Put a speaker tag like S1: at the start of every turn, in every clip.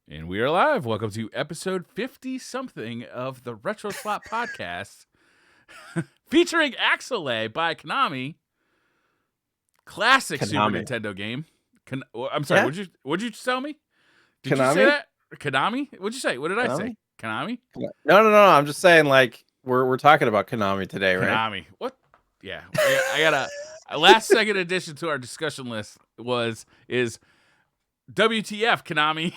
S1: And we are live. Welcome to episode 50-something of the RetroSlot podcast, featuring Axelay by Konami. Classic Super
S2: Konami.
S1: Nintendo game. I'm sorry,
S2: Yeah.
S1: what'd you tell me? Did
S2: Konami?
S1: you say that? Konami? What'd you say? What did I
S2: Konami?
S1: say? Konami?
S2: No. I'm just saying, like, we're talking about Konami today, right?
S1: Konami. What? Yeah. I got a last second addition to our discussion list is WTF, Konami.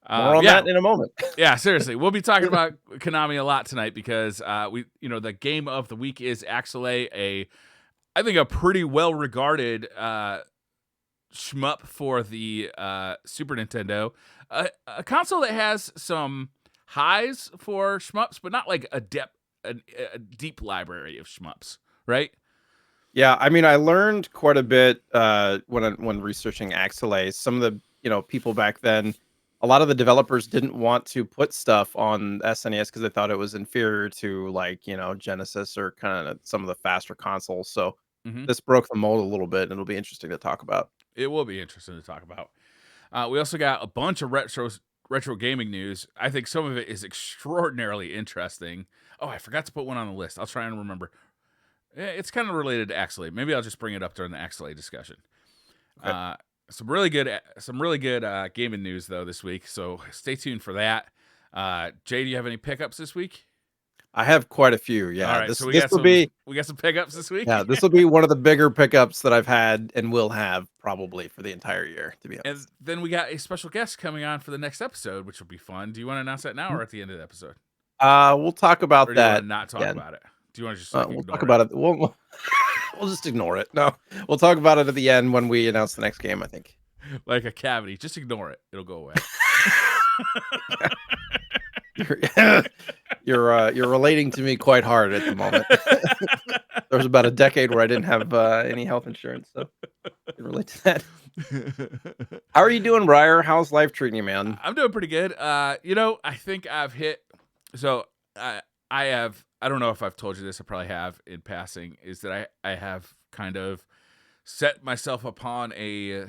S2: More on that in a moment.
S1: Yeah, seriously, we'll be talking about Konami a lot tonight because the game of the week is Axelay, I think a pretty well regarded shmup for the Super Nintendo, a console that has some highs for shmups, but not like a deep library of shmups, right?
S2: Yeah, I mean, I learned quite a bit when researching Axelay. Some of the people back then, a lot of the developers didn't want to put stuff on SNES because they thought it was inferior to Genesis or kind of some of the faster consoles. So this broke the mold a little bit, and it'll be interesting to talk about.
S1: It will be interesting to talk about. We also got a bunch of retro gaming news. I think some of it is extraordinarily interesting. Oh, I forgot to put one on the list. I'll try and remember. It's kind of related to Axelay. Maybe I'll just bring it up during the Axelay discussion. Okay. Some really good gaming news though this week. So stay tuned for that. Jay, do you have any pickups this week?
S2: I have quite a few. Yeah.
S1: All right. So we got some pickups this week.
S2: Yeah, this will be one of the bigger pickups that I've had and will have probably for the entire year, to be honest.
S1: And then we got a special guest coming on for the next episode, which will be fun. Do you want to announce that now or at the end of the episode?
S2: We'll talk about
S1: or
S2: do that.
S1: You not talk about it. Do you want to just
S2: we'll talk about it? We'll just ignore it. No, we'll talk about it at the end when we announce the next game, I think.
S1: Like a cavity. Just ignore it. It'll go away.
S2: You're relating to me quite hard at the moment. There was about a decade where I didn't have any health insurance, so I can relate to that. How are you doing, Briar? How's life treating you, man?
S1: I'm doing pretty good. I think I've hit. So I don't know if I've told you this. I probably have in passing. Is that I have kind of set myself upon a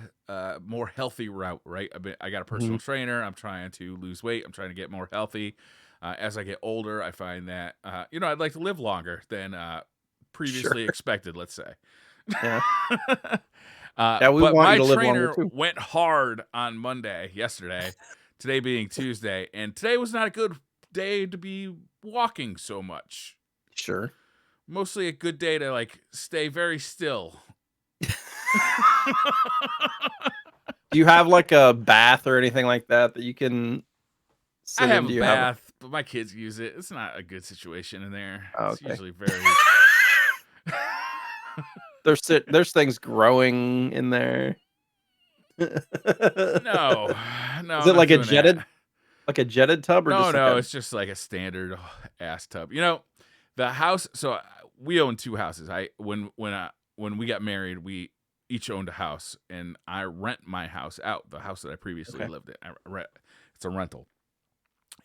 S1: more healthy route. Right. I got a personal trainer. I'm trying to lose weight. I'm trying to get more healthy. As I get older, I find that I'd like to live longer than previously expected. Let's say.
S2: Yeah.
S1: But my trainer went hard on yesterday, today being Tuesday, and today was not a good day to be walking so much.
S2: Sure.
S1: Mostly a good day to stay very still.
S2: Do you have like a bath or anything like that you can sit
S1: in? I have a bath, but my kids use it. It's not a good situation in there.
S2: Oh,
S1: it's usually very...
S2: There's things growing in there.
S1: No.
S2: Is it like a jetted tub or
S1: no? It's just like a standard ass tub. The house. So we own two houses. When we got married, we each owned a house, and I rent my house out. The house that I previously lived in, it's a rental,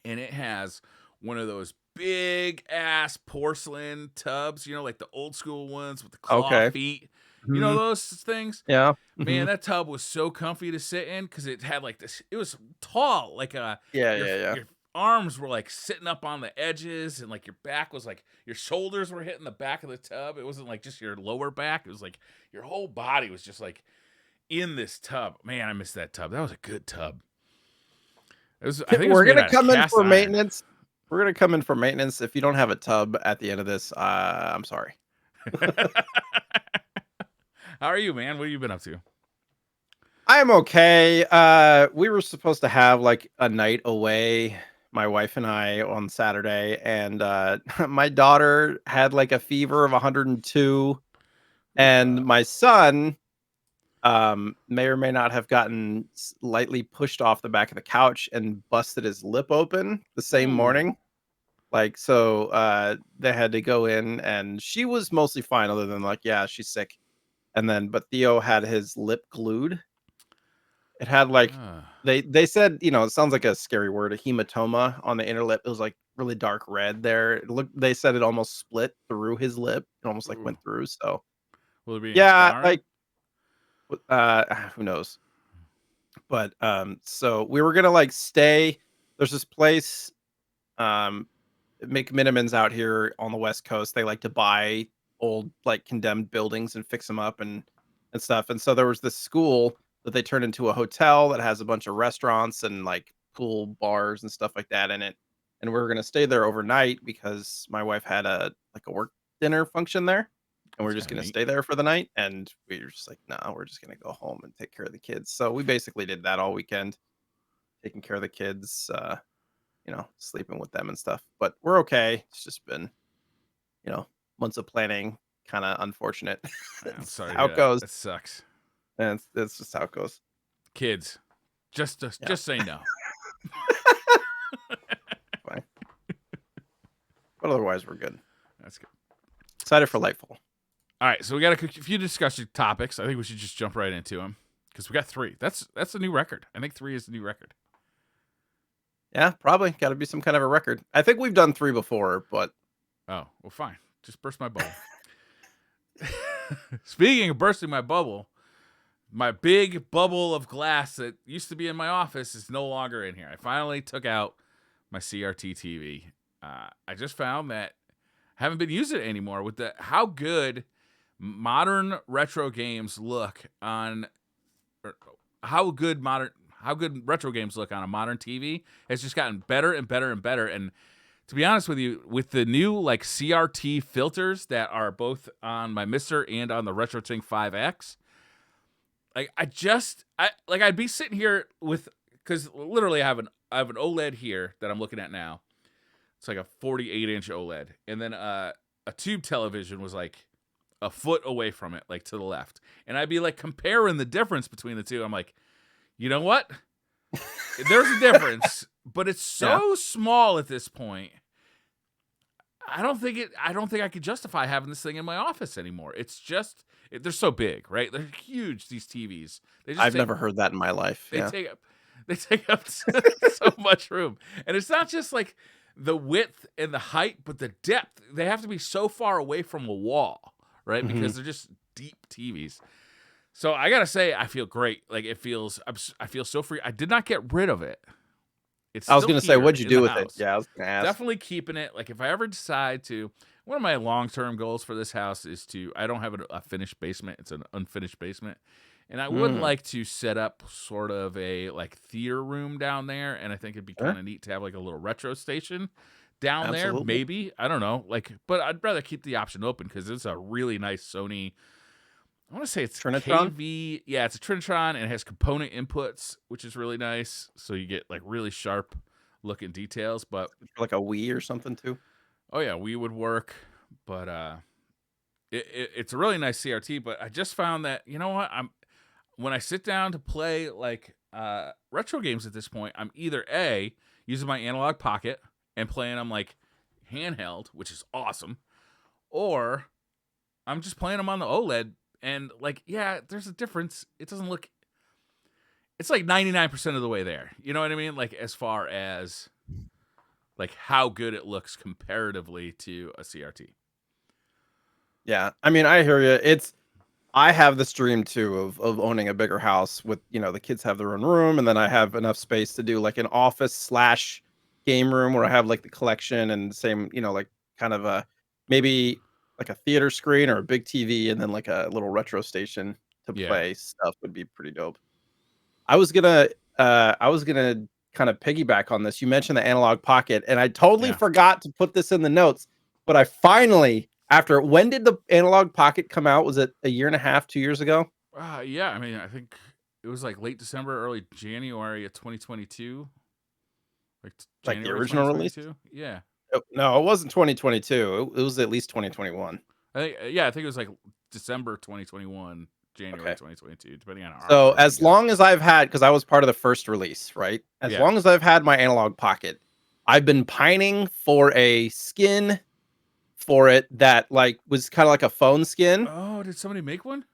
S1: and it has one of those big ass porcelain tubs, like the old school ones with the claw feet. You know those things?
S2: Yeah.
S1: Man, that tub was so comfy to sit in because it had this. It was tall, your arms were sitting up on the edges, and your back was your shoulders were hitting the back of the tub. It wasn't just your lower back. It was your whole body was just in this tub. Man, I miss that tub. That was a good tub.
S2: We're gonna come in for maintenance. We're gonna come in for maintenance. If you don't have a tub at the end of this, I'm sorry.
S1: How are you, man? What have you been up to?
S2: I am okay. We were supposed to have a night away, my wife and I, on Saturday, and my daughter had a fever of 102, and my son may or may not have gotten lightly pushed off the back of the couch and busted his lip open the same morning. So they had to go in, and she was mostly fine, other than she's sick. But Theo had his lip glued. It had they said, it sounds like a scary word, a hematoma on the inner lip. It was really dark red there. They said it almost split through his lip. It almost went through. So
S1: will it be
S2: who knows? But so we were gonna like stay. There's this place, um, McMinimans out here on the West Coast. They like to buy old like condemned buildings and fix them up and stuff. And so there was this school that they turned into a hotel that has a bunch of restaurants and like pool bars and stuff like that in it. And we were gonna stay there overnight because my wife had a work dinner function there. And we're
S1: That's
S2: just
S1: kind of
S2: gonna
S1: neat.
S2: stay there for the night. And we were just like, no, we're just gonna go home and take care of the kids. So we basically did that all weekend, taking care of the kids, sleeping with them and stuff. But we're okay. It's just been, you know, months of planning, kind of unfortunate.
S1: I'm
S2: It's
S1: sorry to
S2: how
S1: hear
S2: it
S1: that.
S2: goes.
S1: That sucks.
S2: And it's just how it goes.
S1: Kids, just
S2: Yeah,
S1: say no.
S2: fine. But otherwise, we're good.
S1: That's good.
S2: Excited for Lightfall.
S1: All right, so we got a few discussion topics. I think we should just jump right into them because we got 3. That's a new record. I think 3 is the new record.
S2: Yeah, probably got to be some kind of a record. I think we've done 3 before, but
S1: Oh, well, fine. Just burst my bubble. Speaking of bursting my bubble, my big bubble of glass that used to be in my office is no longer in here. I finally took out my CRT TV. I just found that I haven't been using it anymore with how good modern retro games look on or how good retro games look on a modern TV has just gotten better and better and better. And to be honest with you, with the new like CRT filters that are both on my Mister and on the RetroTink 5X, like I'd be sitting here with because literally I have an OLED here that I'm looking at now. It's like a 48-inch OLED, and then a tube television was like a foot away from it, like to the left, and I'd be like comparing the difference between the two. I'm like, you know what? There's a difference, but it's
S2: yeah,
S1: so small at this point. I don't think I could justify having this thing in my office anymore. It's just they're so big, right? They're huge. These TVs.
S2: I've never heard that in my life.
S1: They
S2: Yeah.
S1: take up so much room, and it's not just like the width and the height, but the depth. They have to be so far away from a wall, right?
S2: hmm
S1: Because they're just deep TVs. So I gotta say, I feel great. Like I feel so free. I did not get rid of it. It's
S2: I was
S1: still
S2: gonna say,
S1: here
S2: what'd you
S1: in
S2: do
S1: the
S2: with it?
S1: house.
S2: Yeah, I was gonna ask.
S1: Definitely keeping it. Like if I ever decide to, one of my long-term goals for this house is to. I don't have a finished basement. It's an unfinished basement, and I would
S2: Mm,
S1: like to set up sort of a like theater room down there. And I think it'd be kind
S2: sure,
S1: of neat to have like a little retro station down there.
S2: absolutely.
S1: Maybe I don't know. Like, but I'd rather keep the option open because it's a really nice Sony. I want to say it's
S2: Trinitron
S1: KV. Yeah, it's a Trinitron and it has component inputs, which is really nice. So you get like really sharp looking details. But
S2: for like a Wii or something too.
S1: oh yeah, we would work. But it's a really nice CRT. But I just found that you know what when I sit down to play like retro games at this point, I'm either A using my analog pocket and playing them like handheld, which is awesome, or I'm just playing them on the OLED. And like, yeah, there's a difference. It doesn't look. It's like 99% of the way there. You know what I mean? Like as far as like how good it looks comparatively to a CRT.
S2: Yeah, I mean, I hear you. I have this dream too of owning a bigger house with the kids have their own room, and then I have enough space to do like an office slash game room where I have like the collection and same like kind of a maybe like a theater screen or a big TV, and then like a little retro station to
S1: Yeah,
S2: play stuff would be pretty dope. I was gonna kind of piggyback on this. You mentioned the analog pocket, and I totally
S1: yeah,
S2: forgot to put this in the notes, but I finally after when did the analog pocket come out? Was it a year and a half, 2 years ago?
S1: yeah. I mean, I think it was like late December, early January of 2022, like
S2: Like the
S1: January
S2: original release?
S1: 2022. Yeah,
S2: Oh, no, it wasn't 2022. It was at least 2021.
S1: I think it was like December 2021, January
S2: Okay.
S1: 2022, depending on how
S2: So
S1: far you
S2: as
S1: go.
S2: long as I've had, because I was part of the first release, right? As
S1: Yeah.
S2: long as I've had my analog pocket, I've been pining for a skin for it that like was kind of like a phone skin.
S1: Oh, did somebody make one?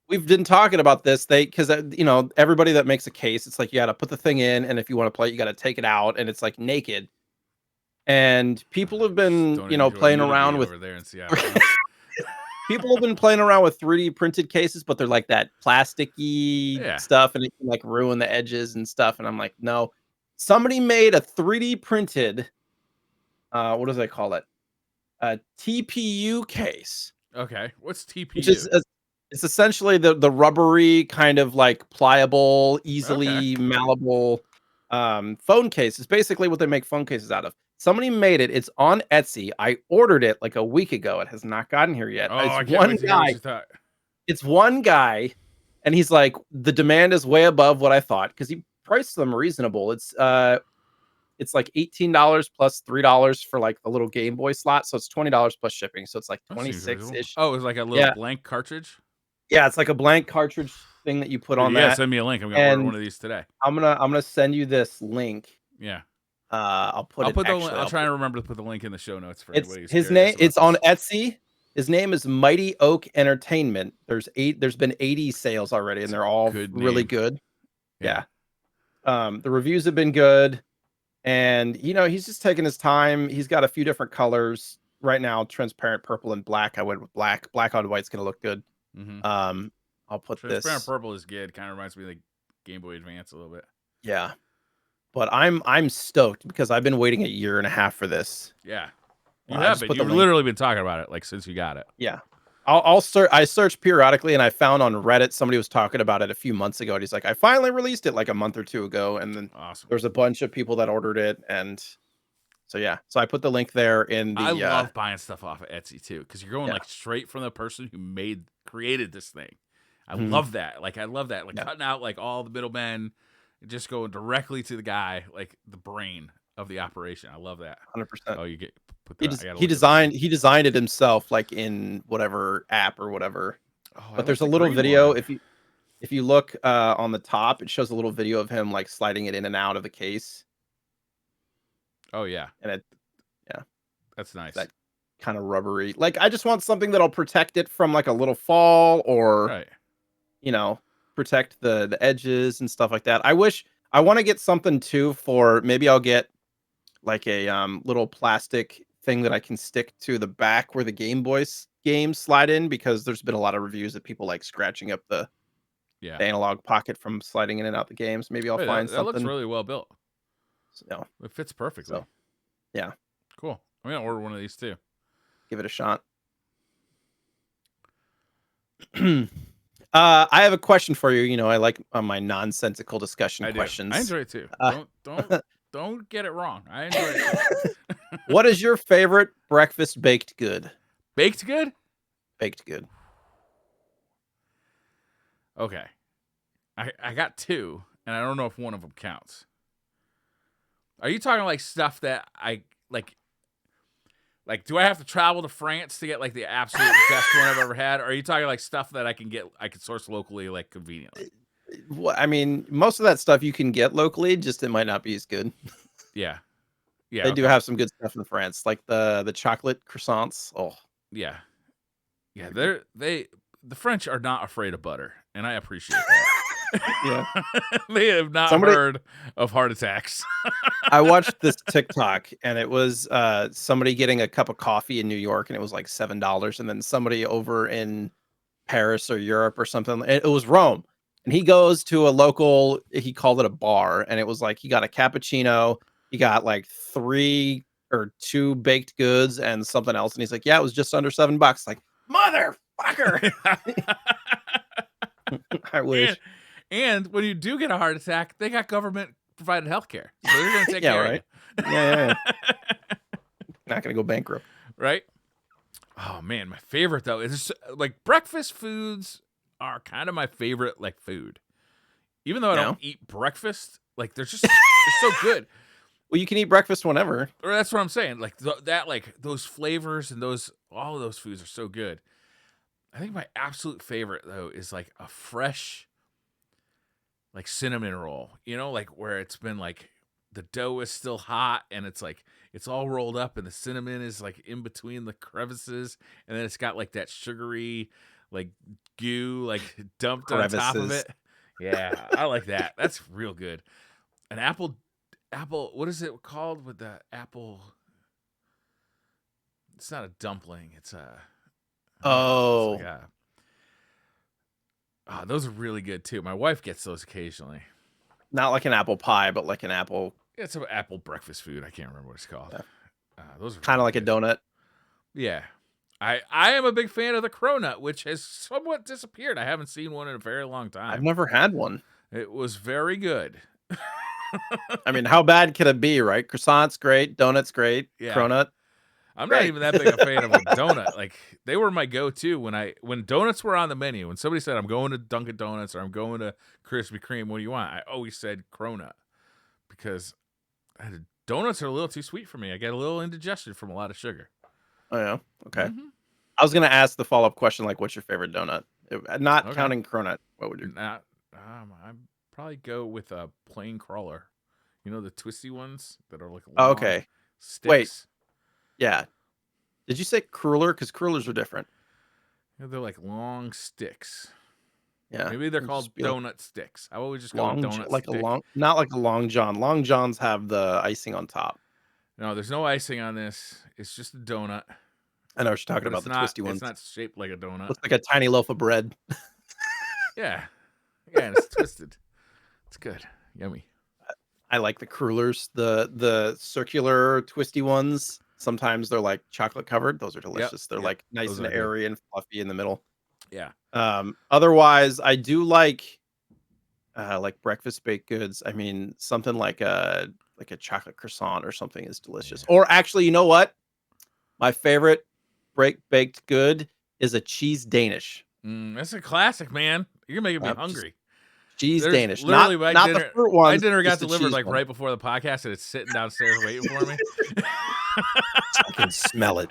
S2: We've been talking about this. Because everybody that makes a case, it's like you got to put the thing in, and if you want to play it, you got to take it out, and it's like naked. And people have
S1: Just
S2: been
S1: don't enjoy
S2: playing
S1: nudity
S2: around with
S1: over there in Seattle, huh?
S2: People have been playing around with 3D printed cases, but they're like that plasticky
S1: Yeah.
S2: stuff, and it can like ruin the edges and stuff. And I'm like, no. Somebody made a 3D printed, what do they call it? A TPU case,
S1: Okay. What's
S2: which is
S1: TPU?
S2: it's essentially the rubbery kind of like pliable,
S1: Okay.
S2: easily malleable phone case. It's basically what they make phone cases out of. Somebody made it. It's on Etsy. I ordered it like a week ago. It has not gotten here yet.
S1: Oh, I can't wait to hear what you thought.
S2: It's one guy, and he's like, the demand is way above what I thought because he priced them reasonable. It's like $18 plus $3 for like a little Game Boy slot, so it's $20 plus shipping, so it's like
S1: That seems
S2: 26
S1: reasonable.
S2: ish.
S1: Oh, it's like a little
S2: Yeah,
S1: blank cartridge.
S2: yeah, it's like a blank cartridge thing that you put
S1: Dude,
S2: on
S1: yeah,
S2: that,
S1: send me a link. I'm gonna order one
S2: and
S1: of these today.
S2: I'm gonna send you this link.
S1: Yeah.
S2: I'll put it
S1: I'll
S2: I'll
S1: try
S2: put
S1: and remember to put the link in the show notes for
S2: it's
S1: anybody who's
S2: his
S1: curious
S2: name.
S1: about
S2: It's on
S1: this.
S2: Etsy. His name is Mighty Oak Entertainment. There's been 80 sales already, and
S1: It's a
S2: they're all
S1: good
S2: really
S1: name.
S2: good.
S1: Yeah.
S2: Yeah. The reviews have been good, and he's just taking his time. He's got a few different colors right now: transparent purple and black. I went with black. Black on white's gonna look good.
S1: Mm-hmm.
S2: Um, I'll put
S1: Transparent
S2: this.
S1: purple is good. Kind of reminds me of like Game Boy Advance a little bit.
S2: Yeah, but I'm stoked because I've been waiting a year and a half for this.
S1: Yeah. You
S2: I
S1: have
S2: just
S1: been.
S2: put the
S1: You've
S2: link.
S1: literally been talking about it like since you got it.
S2: Yeah. I'll search. I search periodically, and I found on Reddit somebody was talking about it a few months ago. And he's like, I finally released it like a month or two ago, and then
S1: Awesome.
S2: there's a bunch of people that ordered it, and so yeah. So I put the link there in
S1: I
S2: the.
S1: love buying stuff off of Etsy too, because you're going
S2: Yeah.
S1: like straight from the person who created this thing. I
S2: Mhm.
S1: love that. Like I love that. Like
S2: Yeah.
S1: cutting out like all the middlemen and just going directly to the guy, like the brain of the operation. I love that.
S2: 100%.
S1: Oh, you get put
S2: He
S1: that.
S2: just
S1: I gotta
S2: he
S1: look at this
S2: designed
S1: thing.
S2: he designed it himself, like in whatever app or whatever.
S1: Oh, I
S2: But
S1: like
S2: there's a
S1: the
S2: little
S1: green
S2: video.
S1: one.
S2: If you look on the top, it shows a little video of him like sliding it in and out of the case,
S1: Oh yeah,
S2: and yeah,
S1: that's nice.
S2: that kind of rubbery. Like I just want something that'll protect it from like a little fall, or
S1: Right.
S2: you know, protect the edges and stuff like that. I want to get something too for maybe I'll get like a little plastic thing that I can stick to the back where the Game Boy's games slide in, because there's been a lot of reviews that people like scratching up
S1: Yeah.
S2: the analog pocket from sliding in and out the games. Maybe I'll
S1: Wait,
S2: find
S1: that looks
S2: something.
S1: really well built.
S2: So,
S1: It fits perfectly.
S2: so yeah,
S1: Cool. I'm gonna order one of these too.
S2: give it a shot. I have a question for you. I like my nonsensical discussion
S1: I do.
S2: questions.
S1: I enjoy it too.
S2: Uh,
S1: Don't get it wrong. I enjoy it too.
S2: what is your favorite breakfast baked good?
S1: Baked good?
S2: Baked good.
S1: Okay. I got two, and I don't know if one of them counts. Are you talking like stuff that I like? Like, do I have to travel to France to get like the absolute best one I've ever had? Or are you talking like stuff that I can source locally, like conveniently?
S2: I mean, most of that stuff you can get locally, just it might not be as good.
S1: Yeah. Yeah.
S2: They do
S1: Okay.
S2: have some good stuff in France, like the chocolate croissants. Oh,
S1: Yeah. Yeah.
S2: they're
S1: The French are not afraid of butter, and I appreciate that.
S2: good. Yeah.
S1: They have not
S2: Somebody
S1: heard of heart attacks.
S2: I watched this TikTok, and it was somebody getting a cup of coffee in New York, and it was like $7, and then somebody over in Paris or Europe or something. It was Rome. And he goes to a local, he called it a bar, and it was like he got a cappuccino, he got like 3 or 2 baked goods and something else. And he's like, yeah, it was just under $7. Like, motherfucker. I
S1: and,
S2: wish.
S1: and when you do get a heart attack, they got government provided health care. So they're going to take
S2: Yeah,
S1: care
S2: right.
S1: of you.
S2: Yeah. Not gonna go bankrupt.
S1: Right? Oh, man. My favorite, though, is like breakfast foods are kind of my favorite, like food. Even though I don't eat breakfast, like they're so good.
S2: Well, you can eat breakfast whenever.
S1: Or that's what I'm saying. Like like those flavors and all of those foods are so good. I think my absolute favorite though is like a fresh, like cinnamon roll. Like where it's been like the dough is still hot and it's like it's all rolled up and the cinnamon is like in between the crevices and then it's got like that sugary like goo like dumped on top of
S2: Crevices.
S1: it. Yeah, I like that. That's real good. An apple, what is it called with the apple? It's not a dumpling. It's a It's like
S2: Oh,
S1: those are really good too. My wife gets those occasionally.
S2: not like an apple pie, but like an apple,
S1: Yeah, it's an apple breakfast food. I can't remember what it's called. Those are
S2: kind of
S1: really
S2: like a
S1: good.
S2: donut.
S1: Yeah. I am a big fan of the cronut, which has somewhat disappeared. I haven't seen one in a very long
S2: I've
S1: time.
S2: never had one.
S1: It was very good.
S2: I mean, how bad could it be, right? Croissant's great, donut's great,
S1: Yeah.
S2: cronut,
S1: I'm not
S2: great.
S1: even that big a fan of a donut. Like they were my go-to when donuts were on the menu. When somebody said I'm going to Dunkin' Donuts or I'm going to Krispy Kreme, what do you want? I always said cronut because donuts are a little too sweet for me. I get a little indigestion from a lot of sugar.
S2: Oh yeah, okay.
S1: Mm-hmm.
S2: I was gonna ask the follow-up question, like, what's your favorite donut? Not
S1: Okay.
S2: counting cronut. What would you?
S1: Not, I'd probably go with a plain crawler. You know the twisty ones that are like
S2: Oh,
S1: long
S2: okay. Wait,
S1: sticks.
S2: yeah. Did you say cruller? Because crullers are different.
S1: They're like long sticks.
S2: Yeah,
S1: Maybe they're
S2: it'd
S1: called
S2: just be like
S1: donut sticks. I always just go with donut
S2: like a
S1: stick.
S2: not like a long john. Long johns have the icing on top.
S1: No, there's no icing on this. It's just a donut,
S2: I know what you're talking
S1: but
S2: about, the twisty
S1: it's
S2: ones.
S1: not shaped like a donut.
S2: Looks like a tiny loaf of bread.
S1: Yeah. Yeah, and it's twisted. It's good. Yummy.
S2: I like the crullers, the circular twisty ones. Sometimes they're like chocolate covered. Those are
S1: Yep.
S2: delicious. They're
S1: Yep.
S2: like nice
S1: Those
S2: and
S1: are good.
S2: airy and fluffy in the middle.
S1: Yeah.
S2: Otherwise, I do like breakfast baked goods. I mean, something like a chocolate croissant or something is delicious.
S1: Yeah.
S2: Or actually, you know what? My favorite baked good is a cheese Danish.
S1: That's a classic, man. You're making me
S2: Just
S1: hungry.
S2: cheese
S1: There's
S2: Danish,
S1: literally
S2: not the fruit
S1: my
S2: ones,
S1: dinner got
S2: just the
S1: delivered
S2: cheese
S1: like
S2: one.
S1: right before the podcast and it's sitting downstairs waiting for me.
S2: I can smell it.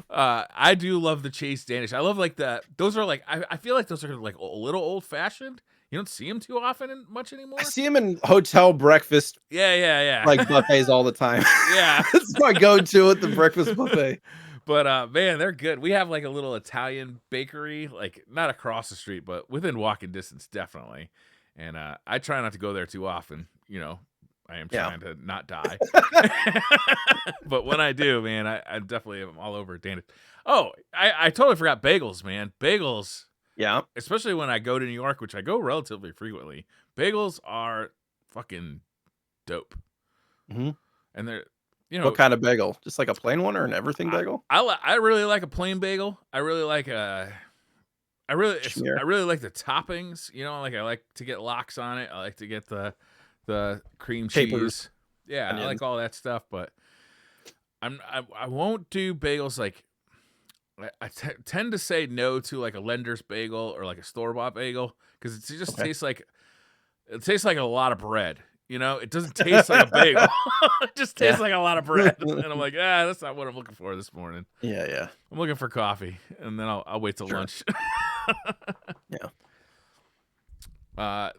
S1: I do love the Chase Danish. I love like those are like I feel like those are like a little old fashioned. You don't see them too often much anymore.
S2: I see them in hotel breakfast
S1: Yeah.
S2: like buffets all the time.
S1: Yeah.
S2: It's my go-to at the breakfast buffet.
S1: But man, they're good. We have like a little Italian bakery, like not across the street, but within walking distance, definitely. And I try not to go there too often. You know, I am
S2: Yeah.
S1: trying to not die. But when I do, man, I definitely am all over Danish. Oh, I totally forgot bagels, man. Bagels,
S2: Yeah.
S1: especially when I go to New York, which I go relatively frequently. Bagels are fucking dope.
S2: Mhm.
S1: And they're, you know,
S2: What kind of bagel? Just like a plain one or an everything bagel?
S1: I really like a plain bagel. I really like I
S2: Schmear.
S1: really like the toppings. You know, like I like to get lox on it. I like to get the cream
S2: Capers,
S1: cheese. Yeah, I
S2: onions.
S1: like all that stuff. But I won't do bagels like I tend to say no to like a Lender's bagel or like a store bought bagel because it just
S2: Okay.
S1: tastes like a lot of bread. You know, it doesn't taste like a bagel. It just tastes
S2: Yeah.
S1: like a lot of bread. And I'm like, that's not what I'm looking for this morning.
S2: Yeah.
S1: I'm looking for coffee, and then I'll wait till
S2: Sure.
S1: lunch.
S2: Yeah.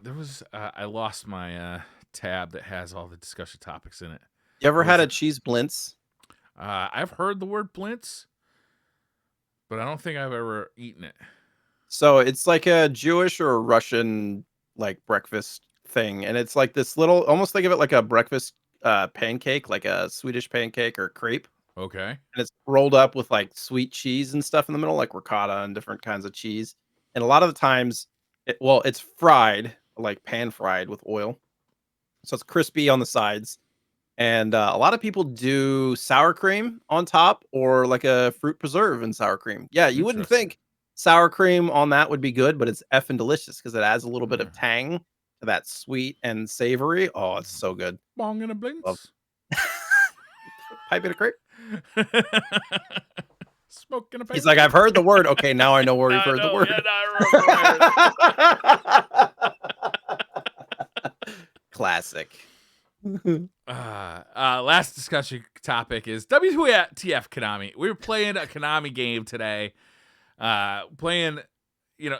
S1: There was I lost my tab that has all the discussion topics in it.
S2: You ever
S1: What
S2: had
S1: was
S2: a
S1: it?
S2: cheese blintz?
S1: I've heard the word blintz, but I don't think I've ever eaten it.
S2: So it's like a Jewish or a Russian like breakfast thing, and it's like this little, almost think of it like a breakfast pancake, like a Swedish pancake or crepe,
S1: Okay.
S2: and it's rolled up with like sweet cheese and stuff in the middle, like ricotta and different kinds of cheese. And a lot of the times, it's fried, like pan fried with oil, so it's crispy on the sides. And a lot of people do sour cream on top or like a fruit preserve in sour cream. Yeah, you wouldn't
S1: Interesting.
S2: think sour cream on that would be good, but it's effing delicious because it adds a little bit
S1: Yeah.
S2: of tang to that sweet and savory. Oh, it's so good.
S1: Bong and a
S2: Love
S1: blintz.
S2: pipe in a crepe.
S1: Smoking a
S2: He's
S1: paper.
S2: like, I've heard the word. Okay, now I know where you've
S1: I
S2: heard the
S1: know,
S2: word.
S1: yeah, I remember.
S2: Classic.
S1: Last discussion topic is WTF Konami. We were playing a Konami game today. Playing, you know,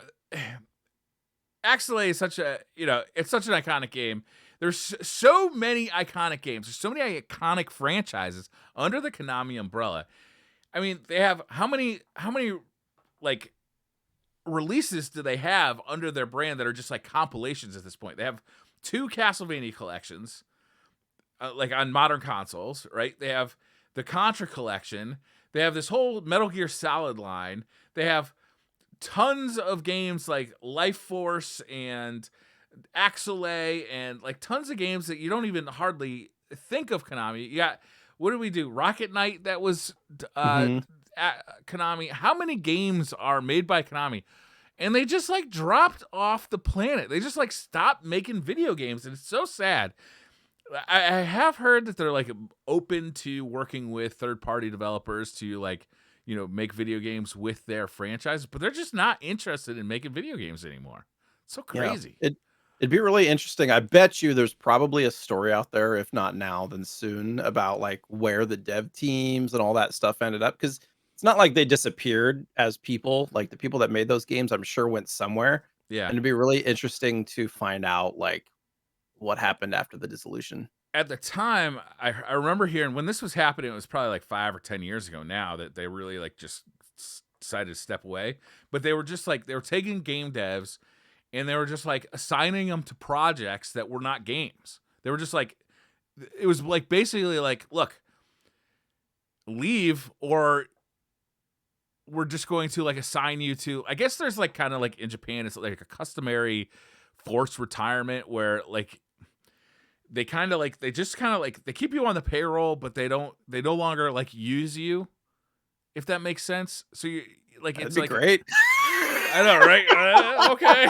S1: Axelay is such a, it's such an iconic game. There's so many iconic games. There's so many iconic franchises under the Konami umbrella. I mean, they have how many like releases do they have under their brand that are just like compilations at this point? They have 2 Castlevania collections, like on modern consoles, right? They have the Contra collection. They have this whole Metal Gear Solid line. They have tons of games like Life Force and Axelay and like tons of games that you don't even hardly think of Konami. You got, what did we do? Rocket Knight, that was
S2: Hmm.
S1: Konami. How many games are made by Konami? And they just like dropped off the planet. They just like stopped making video games, and it's so sad. I have heard that they're like open to working with third party developers to like, make video games with their franchises, but they're just not interested in making video games anymore. It's so
S2: Yeah.
S1: crazy.
S2: It'd be really interesting. I bet you there's probably a story out there, if not now, then soon, about like where the dev teams and all that stuff ended up. Because it's not like they disappeared as people. Like the people that made those games, I'm sure went somewhere.
S1: Yeah.
S2: And it'd be really interesting to find out like what happened after the dissolution.
S1: At the time, I remember hearing when this was happening, it was probably like 5 or 10 years ago now that they really like just decided to step away. But they were just like, they were taking game devs and they were just like assigning them to projects that were not games. They were just like, it was like basically like, look, leave or we're just going to like assign you to, I guess there's like kind of like in Japan, it's like a customary forced retirement where like they kind of like, they just kind of like, they keep you on the payroll, but they no longer like use you, if that makes sense. So you like,
S2: That'd
S1: it's
S2: be
S1: like,
S2: great.
S1: I know, right? Okay.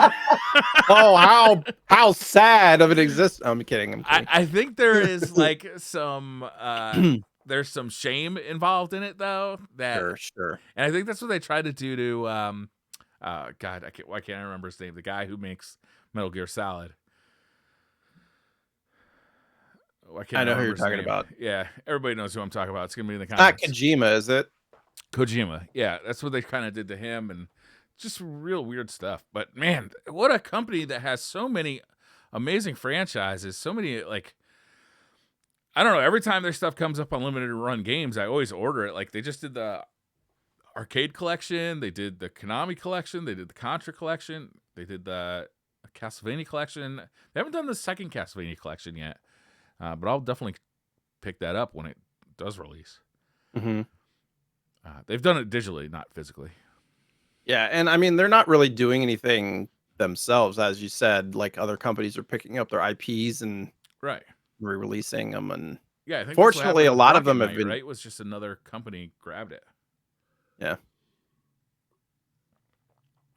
S2: Oh, how sad of an existence. I'm kidding. I'm kidding.
S1: I think there is like some there's some shame involved in it though, that,
S2: Sure, sure.
S1: and I think that's what they tried to do to God, why can't I remember his name? The guy who makes Metal Gear Solid. Why can't
S2: I
S1: I
S2: know who
S1: remember
S2: you're
S1: his
S2: talking
S1: name?
S2: about.
S1: Yeah, everybody knows who I'm talking about. It's gonna be in the
S2: Not
S1: comments.
S2: Kojima, is it?
S1: Kojima. Yeah, that's what they kind of did to him, and just real weird stuff. But man, what a company that has so many amazing franchises, so many like, I don't know, every time their stuff comes up on limited run games, I always order it. Like they just did the arcade collection, they did the Konami collection, they did the Contra collection, they did the Castlevania collection. They haven't done the second Castlevania collection yet, but I'll definitely pick that up when it does release.
S2: Hmm.
S1: They've done it digitally, not physically.
S2: Yeah, and I mean, they're not really doing anything themselves, as you said. Like other companies are picking up their IPs and
S1: Right.
S2: re-releasing them, and
S1: Yeah, I think that's what
S2: fortunately,
S1: happened
S2: a
S1: with
S2: lot of
S1: Rocket
S2: them have
S1: Knight,
S2: been.
S1: right? It was just another company grabbed it.
S2: Yeah,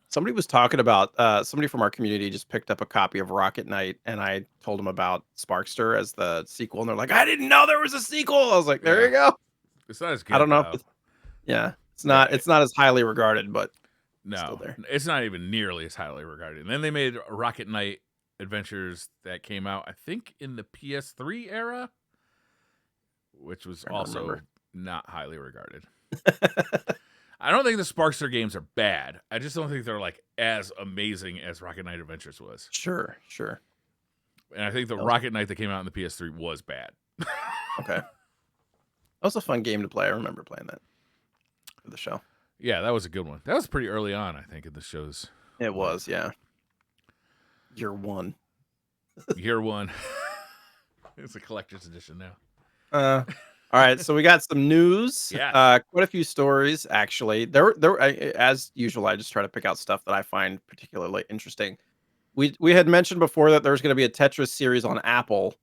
S2: somebody was talking about somebody from our community just picked up a copy of Rocket Knight, and I told them about Sparkster as the sequel, and they're like, "I didn't know there was a sequel." I was like, "There
S1: Yeah.
S2: you go."
S1: It's not as
S2: I
S1: good
S2: don't know if
S1: though.
S2: it's, yeah, it's
S1: Yeah,
S2: not it's not as highly regarded, but it's still
S1: no,
S2: there.
S1: it's not even nearly as highly regarded. And then they made Rocket Knight Adventures that came out, I think, in the PS3 era, which was
S2: Trying to
S1: also
S2: remember.
S1: not highly regarded. I don't think the Sparkster games are bad. I just don't think they're like as amazing as Rocket Knight Adventures was.
S2: Sure, sure.
S1: And I think the
S2: That was-
S1: Rocket Knight that came out in the PS3 was bad.
S2: Okay, that was a fun game to play. I remember playing that for the show.
S1: Yeah, that was a good one. That was pretty early on, I think, in the show's
S2: It
S1: life.
S2: was, yeah. Year one.
S1: Year one. It's a collector's edition now.
S2: All right, so we got some news.
S1: Yeah.
S2: Quite a few stories actually. As usual, I just try to pick out stuff that I find particularly interesting. We had mentioned before that there's going to be a Tetris series on Apple,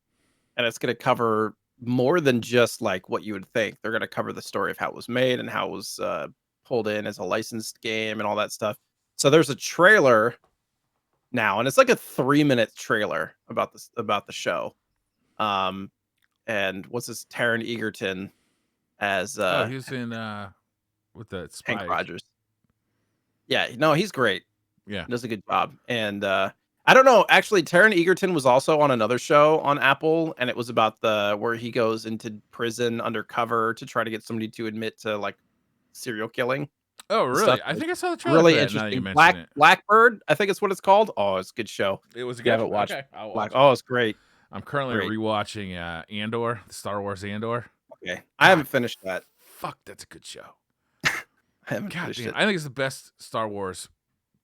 S2: and it's going to cover more than just like what you would think. They're going to cover the story of how it was made and how it was pulled in as a licensed game and all that stuff. So there's a trailer now, and it's like a 3-minute trailer about the show. And what's this Taron Egerton as
S1: Oh, he was in with the
S2: Hank
S1: spies.
S2: Rogers. Yeah, no, he's great.
S1: Yeah.
S2: He does a good job. And I don't know, actually Taron Egerton was also on another show on Apple, and it was about the where he goes into prison undercover to try to get somebody to admit to like serial killing
S1: Oh,
S2: and
S1: really?
S2: stuff.
S1: I think I saw the trailer
S2: Really
S1: for that now that you
S2: interesting.
S1: mention it.
S2: Blackbird, I think it's what it's called. Oh, it's a good show.
S1: It was
S2: If you
S1: good.
S2: haven't watched
S1: Okay, I'll
S2: Black,
S1: watch it.
S2: oh, it's great.
S1: I'm currently
S2: Great.
S1: rewatching Andor, the Star Wars Andor.
S2: Okay, I haven't finished that.
S1: Fuck, that's a good show.
S2: I haven't
S1: God
S2: finished
S1: damn,
S2: it.
S1: I think it's the best Star Wars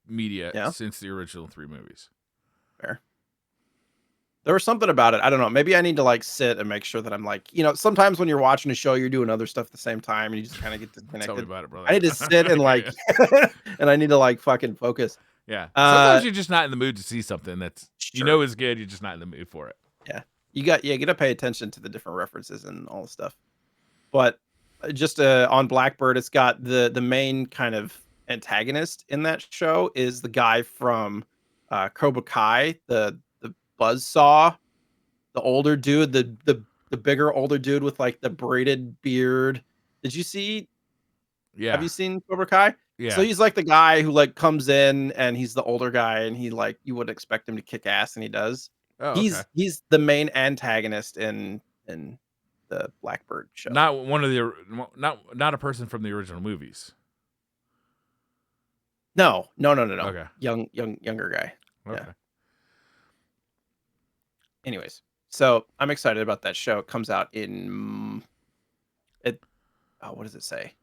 S1: media
S2: Yeah.
S1: since the original 3 movies.
S2: Fair. There was something about it. I don't know. Maybe I need to like sit and make sure that I'm like, sometimes when you're watching a show, you're doing other stuff at the same time and you just kind of get
S1: Tell me
S2: disconnected.
S1: about it,
S2: I
S1: brother.
S2: need to sit and like,
S1: Yeah.
S2: and I need to like fucking focus.
S1: Yeah.
S2: Uh,
S1: Sometimes you're just not in the mood to see something that's
S2: sure.
S1: is good. You're just not in the mood for it.
S2: Yeah. You got to pay attention to the different references and all the stuff. But just on Blackbird, it's got the main kind of antagonist in that show is the guy from Cobra Kai, the buzzsaw, the older dude, the bigger older dude with like the braided beard. Did you see? Have
S1: Yeah.
S2: you seen Cobra Kai? So
S1: Yeah.
S2: he's like the guy who like comes in and he's the older guy and he like you would expect him to kick ass and he does.
S1: Oh, okay.
S2: He's the main antagonist in the Blackbird show.
S1: Not one of the not a person from the original movies.
S2: No, no, no, no, no.
S1: Okay.
S2: Younger guy. Yeah.
S1: Okay.
S2: Anyways, so I'm excited about that show. It comes out in it. Oh, what does it say?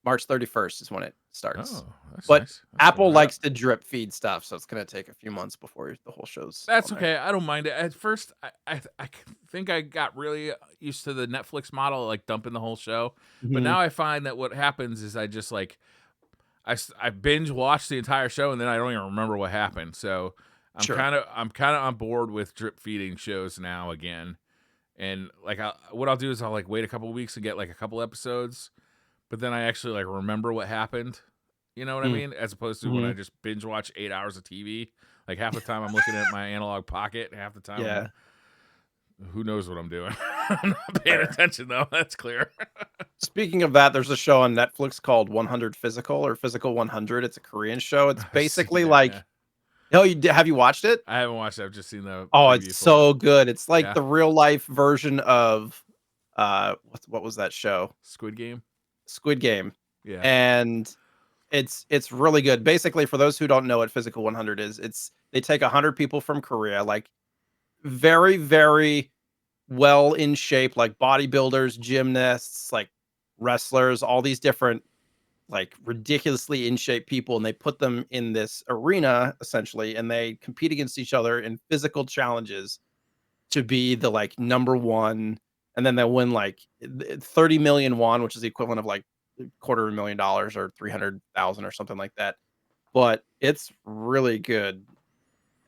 S2: March 31st is when it starts.
S1: Oh, that's
S2: But
S1: nice. That's
S2: Apple
S1: coming up.
S2: likes to drip feed stuff, so it's gonna take a few months before the whole show's
S1: That's
S2: on there.
S1: okay. I don't mind it. At first, I think I got really used to the Netflix model, like dumping the whole show. But
S2: Mhm.
S1: now I find that what happens is I just like I binge watch the entire show and then I don't even remember what happened. So
S2: Sure.
S1: I'm kind of on board with drip feeding shows now again. And like what I'll do is I'll like wait a couple weeks and get like a couple episodes, but then I actually like remember what happened. You know what I
S2: Mm.
S1: mean? As opposed to when I
S2: Mhm.
S1: just binge watch 8 hours of TV. Like half the time I'm looking at my analog pocket, half the time
S2: Yeah.
S1: who knows what I'm doing. I'm not paying
S2: Fair.
S1: attention though. That's clear.
S2: Speaking of that, there's a show on Netflix called 100 Physical or Physical 100. It's a Korean show. It's
S1: I've seen
S2: basically
S1: it. Yeah,
S2: like, oh, have you watched it?
S1: I haven't watched it. I've just seen the
S2: Oh, it's
S1: preview for it.
S2: so good. It's like
S1: Yeah,
S2: the real life version of what was that show?
S1: Squid Game.
S2: Squid Game.
S1: Yeah.
S2: And it's really good. Basically, for those who don't know what Physical 100 is, it's they take 100 people from Korea, like very, very well in shape, like bodybuilders, gymnasts, like wrestlers, all these different like ridiculously in shape people, and they put them in this arena essentially, and they compete against each other in physical challenges to be the like number one, and then they'll win like 30 million won, which is the equivalent of like $250,000 or 300,000 or something like that. But it's really good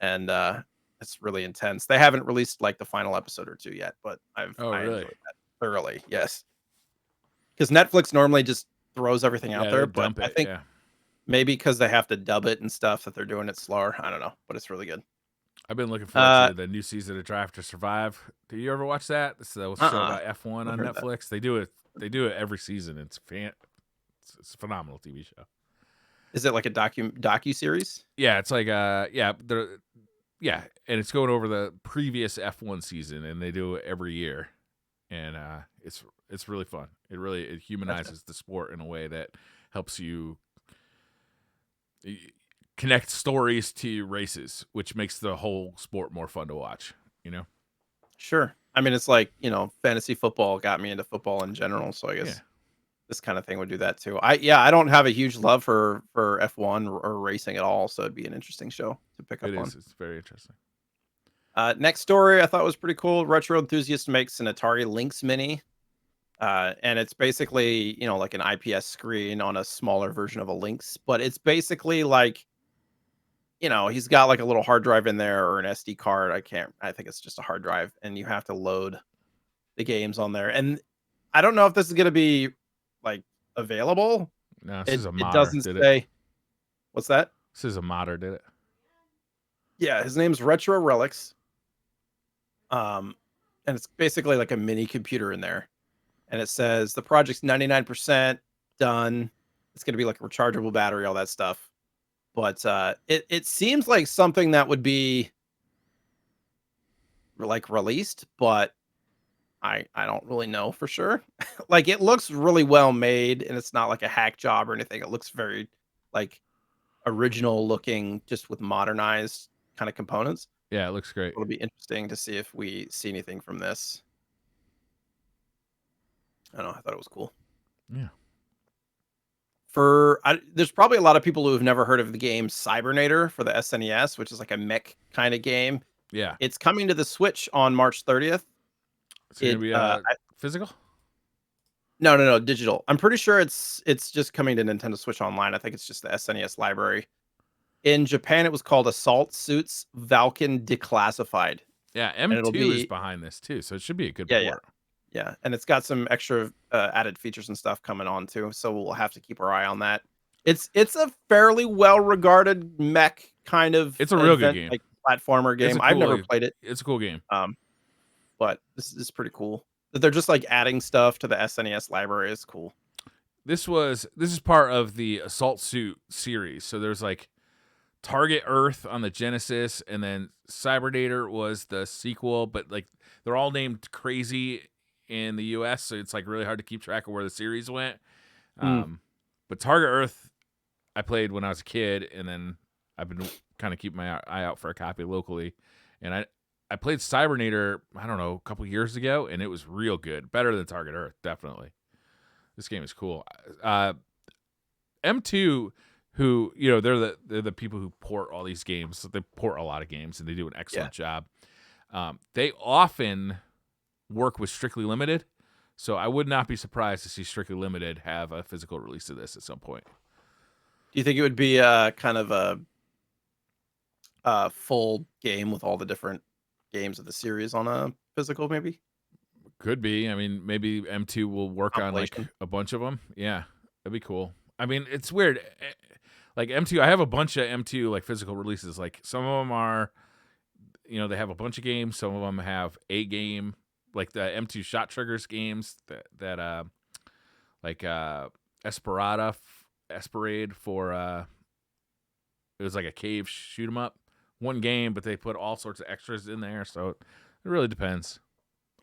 S2: and it's really intense. They haven't released like the final episode or two yet, but
S1: Oh,
S2: I
S1: really?
S2: enjoyed that thoroughly. Yes, because Netflix normally just throws everything out
S1: Yeah, they
S2: there, but
S1: dump
S2: I
S1: it.
S2: think
S1: Yeah.
S2: maybe because they have to dub it and stuff that they're doing it slower. I don't know, but it's really good.
S1: I've been looking forward
S2: Uh,
S1: to the new season of Drive to Survive. Do you ever watch that? It's a show
S2: uh-uh.
S1: about F1
S2: I've
S1: on
S2: heard that.
S1: Netflix. They do it. They do it every season. It's a phenomenal TV show.
S2: Is it like a docu series?
S1: Yeah, it's like yeah, and it's going over the previous F1 season, and they do it every year, and it's really fun. It
S2: Gotcha.
S1: humanizes the sport in a way that helps you connect stories to races, which makes the whole sport more fun to watch. You know?
S2: Sure. I mean, it's like, fantasy football got me into football in general, so I
S1: Yeah,
S2: guess this kind of thing would do that too. I don't have a huge love for F1 or racing at all, so it'd be an interesting show to pick
S1: it
S2: up on.
S1: is. It's very interesting.
S2: Next story I thought was pretty cool. Retro Enthusiast makes an Atari Lynx Mini, and it's basically, like an IPS screen on a smaller version of a Lynx, but it's basically like, he's got like a little hard drive in there or an SD card. I think it's just a hard drive, and you have to load the games on there. And I don't know if this is gonna be like available.
S1: No, this is a
S2: It
S1: modder.
S2: doesn't
S1: Did it?
S2: say. What's that?
S1: This is a modder. Did it?
S2: Yeah, his name's Retro Relics. Um, and it's basically like a mini computer in there. And it says the project's 99% done. It's gonna be like a rechargeable battery, all that stuff. But it seems like something that would be like released, but I don't really know for sure. Like it looks really well made and it's not like a hack job or anything. It looks very like original looking just with modernized kind of components.
S1: Yeah, it looks great.
S2: It'll be interesting to see if we see anything from this. I don't know. I thought it was cool.
S1: Yeah.
S2: There's probably a lot of people who have never heard of the game Cybernator for the SNES, which is like a mech kind of game.
S1: Yeah.
S2: It's coming to the Switch on March 30th.
S1: It's gonna be
S2: I
S1: physical.
S2: no, digital. I'm pretty sure it's just coming to Nintendo Switch Online. I think it's just the SNES library. In Japan, it was called Assault Suits Valken Declassified,
S1: Yeah,
S2: and it'll
S1: M2 is
S2: be
S1: behind this too, so it should be a good
S2: yeah, yeah,
S1: port.
S2: yeah, and it's got some extra added features and stuff coming on too. So we'll have to keep our eye on that. It's a fairly well regarded mech kind of
S1: It's a real good
S2: event,
S1: game.
S2: like platformer
S1: It's
S2: game.
S1: a
S2: I've
S1: cool.
S2: never played it,
S1: It's a cool game.
S2: um, but this is pretty cool. That they're just like adding stuff to the SNES library is cool.
S1: This is part of the Assault Suit series. So there's like Target Earth on the Genesis, and then Cyberdator was the sequel, but like they're all named crazy in the US, so it's like really hard to keep track of where the series went.
S2: Mm.
S1: But Target Earth I played when I was a kid, and then I've been kind of keeping my eye out for a copy locally. And I played Cybernator, I don't know, a couple years ago, and it was real good. Better than Target Earth, definitely. This game is cool. M2, who, you know, they're the people who port all these games. So they port a lot of games, and they do an excellent job. They often work with Strictly Limited, so I would not be surprised to see Strictly Limited have a physical release of this at some point.
S2: Do you think it would be kind of a full game with all the different games of the series on a physical, maybe
S1: Could be. I mean, maybe M2 will work on like
S2: compilation?
S1: a bunch of them. Yeah, that'd be cool. I mean, it's weird. Like M2, I have a bunch of M2 like physical releases. Like some of them are, you know, they have a bunch of games. Some of them have a game, like the M2 Shot Triggers games that like Esperade for it was like a cave shoot 'em up. One game, but they put all sorts of extras in there, so it really depends.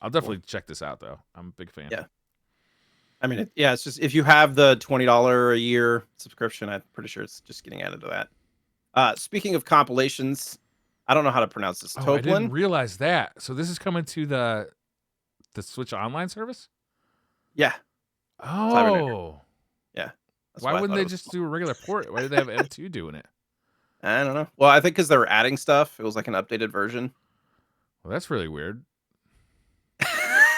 S1: I'll definitely check this out though. I'm a big fan.
S2: Yeah. I mean, it's just if you have the $20 a year subscription, I'm pretty sure it's just getting added to that. Speaking of compilations, I don't know how to pronounce this.
S1: Oh, I didn't
S2: Toplin?
S1: realize that. So this is coming to the Switch Online service?
S2: Yeah, Cybernator.
S1: Oh.
S2: Yeah, that's
S1: Why
S2: what I
S1: wouldn't
S2: thought it
S1: they
S2: was
S1: just
S2: called.
S1: do a regular port? Why did they have M2 doing it?
S2: I don't know. Well, I think because they were adding stuff, it was like an updated version.
S1: Well, that's really weird.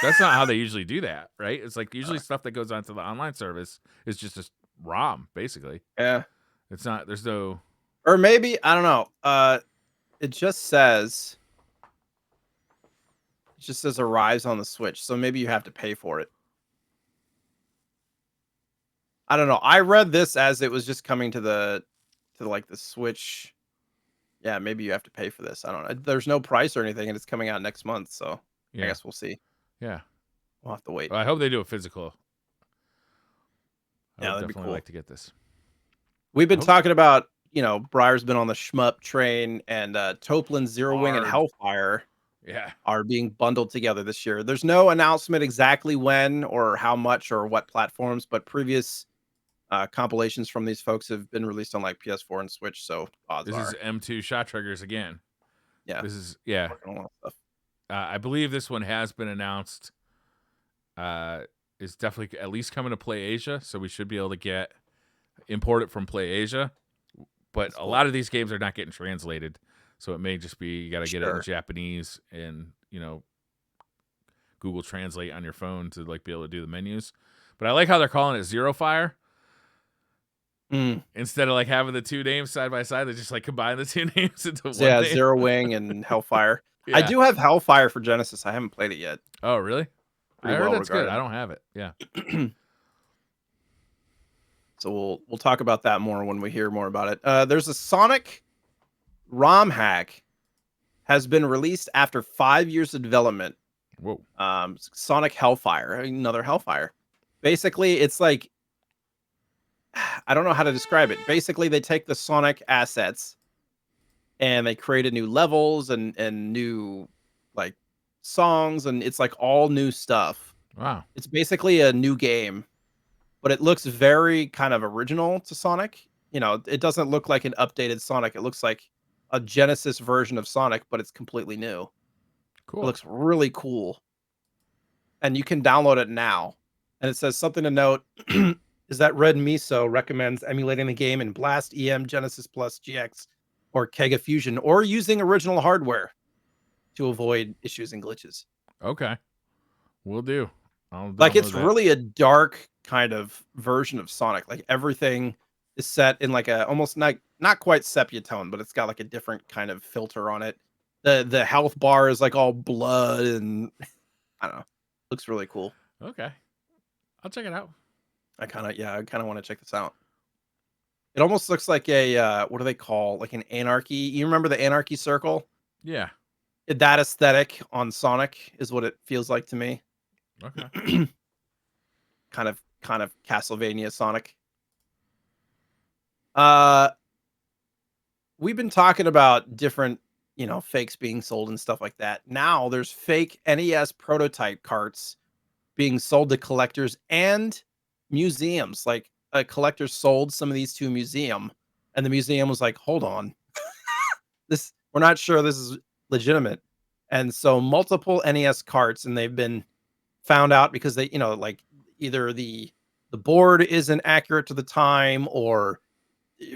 S1: That's not how they usually do that, right? It's like usually stuff that goes onto the online service is just a ROM, basically.
S2: Yeah,
S1: It's not. There's no.
S2: or maybe I don't know. It just says arrives on the Switch, so maybe you have to pay for it. I don't know. I read this as it was just coming to like the Switch. Yeah, maybe you have to pay for this. I don't know. There's no price or anything, and it's coming out next month, so I
S1: Yeah,
S2: guess we'll see.
S1: yeah.
S2: We'll have to wait.
S1: Well, I hope they do a physical. I
S2: Yeah,
S1: would
S2: that'd be
S1: definitely
S2: cool.
S1: like to get this.
S2: We've
S1: I
S2: been
S1: hope
S2: talking about, Briar's been on the shmup train, and Toplin, Zero Wing, and
S1: hard.
S2: Hellfire
S1: Yeah.
S2: are being bundled together this year. There's no announcement exactly when or how much or what platforms, but previous compilations from these folks have been released on like PS4 and Switch. So odds
S1: This is
S2: are,
S1: M2 Shot Triggers again.
S2: yeah,
S1: This is yeah.
S2: working on a lot of stuff.
S1: I believe this one has been announced. Is definitely at least coming to Play Asia, so we should be able to import it from Play Asia. But
S2: That's
S1: a
S2: cool.
S1: lot of these games are not getting translated, so it may just be you got to get it in
S2: Sure.
S1: Japanese and Google Translate on your phone to like be able to do the menus. But I like how they're calling it Zero Fire
S2: Mm.
S1: instead of like having the two names side by side. They just like combine the two names into
S2: So,
S1: one
S2: yeah,
S1: name.
S2: Zero Wing and Hellfire. I
S1: Yeah.
S2: do have Hellfire for Genesis. I haven't played it yet.
S1: Oh, really? I
S2: Pretty
S1: heard
S2: well
S1: that's good. I
S2: regarded.
S1: don't have it. Yeah.
S2: So we'll talk about that more when we hear more about it. There's a Sonic ROM hack has been released after 5 years of development.
S1: Whoa.
S2: Sonic Hellfire, another Hellfire. Basically, it's like I don't know how to describe it. Basically, they take the Sonic assets and they created new levels and new like songs, and it's like all new stuff.
S1: Wow.
S2: It's basically a new game, but it looks very kind of original to Sonic. It doesn't look like an updated Sonic. It looks like a Genesis version of Sonic, but it's completely new. It
S1: Cool.
S2: looks really cool. And you can download it now. And it says something to note is that Red Miso recommends emulating the game in Blast, EM, Genesis Plus, GX, or Kega Fusion, or using original hardware. to avoid issues and glitches.
S1: Okay, will do. I'll
S2: Like, it's
S1: download that.
S2: really a dark kind of version of Sonic. Like, everything is set in like a almost not quite sepia tone, but it's got like a different kind of filter on it. The health bar is like all blood and I don't know. Looks really cool.
S1: Okay, I'll check it out.
S2: I kind of want to check this out. It almost looks like a what do they call like an anarchy? You remember the anarchy circle?
S1: Yeah.
S2: That aesthetic on Sonic is what it feels like to me.
S1: Okay.
S2: kind of Castlevania Sonic. Uh we've been talking about different, fakes being sold and stuff like that. Now there's fake NES prototype carts being sold to collectors and museums. Like a collector sold some of these to a museum, and the museum was like, "Hold on, this we're not sure this is legitimate." And so multiple NES carts, and they've been found out because they, like either the board isn't accurate to the time or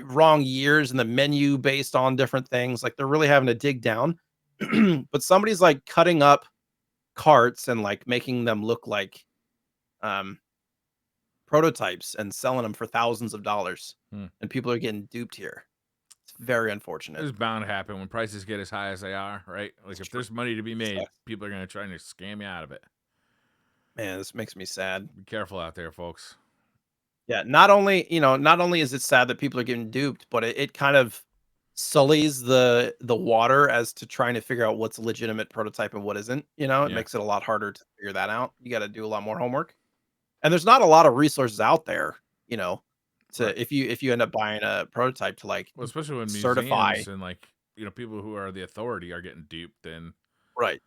S2: wrong years in the menu based on different things. Like they're really having to dig down. But somebody's like cutting up carts and like making them look like um prototypes and selling them for thousands of dollars.
S1: Hmm.
S2: And people are getting duped here. It's very unfortunate.
S1: It's bound to happen when prices get as high as they are, right? Like,
S2: It's
S1: if
S2: true.
S1: there's money to be
S2: It
S1: made,
S2: sucks.
S1: people are going to try to scam you out of it.
S2: Man, this makes me sad.
S1: Be careful out there, folks.
S2: Yeah, not only is it sad that people are getting duped, but it kind of sullies the water as to trying to figure out what's a legitimate prototype and what isn't. It
S1: Yeah.
S2: makes it a lot harder to figure that out. You got to do a lot more homework. And there's not a lot of resources out there, you know,
S1: Right.
S2: to if you end up buying a prototype to like
S1: Well, especially when
S2: certify.
S1: museums and, like, people who are the authority are getting duped, then,
S2: Right.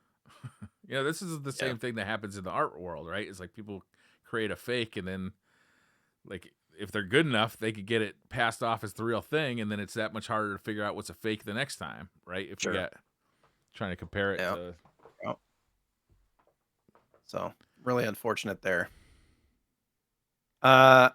S1: this is the
S2: Yeah.
S1: same thing that happens in the art world, right? It's like people create a fake, and then, like, if they're good enough, they could get it passed off as the real thing, and then it's that much harder to figure out what's a fake the next time, right? If you
S2: Sure.
S1: get trying to compare it
S2: Yeah.
S1: to.
S2: Yeah. So really unfortunate there. I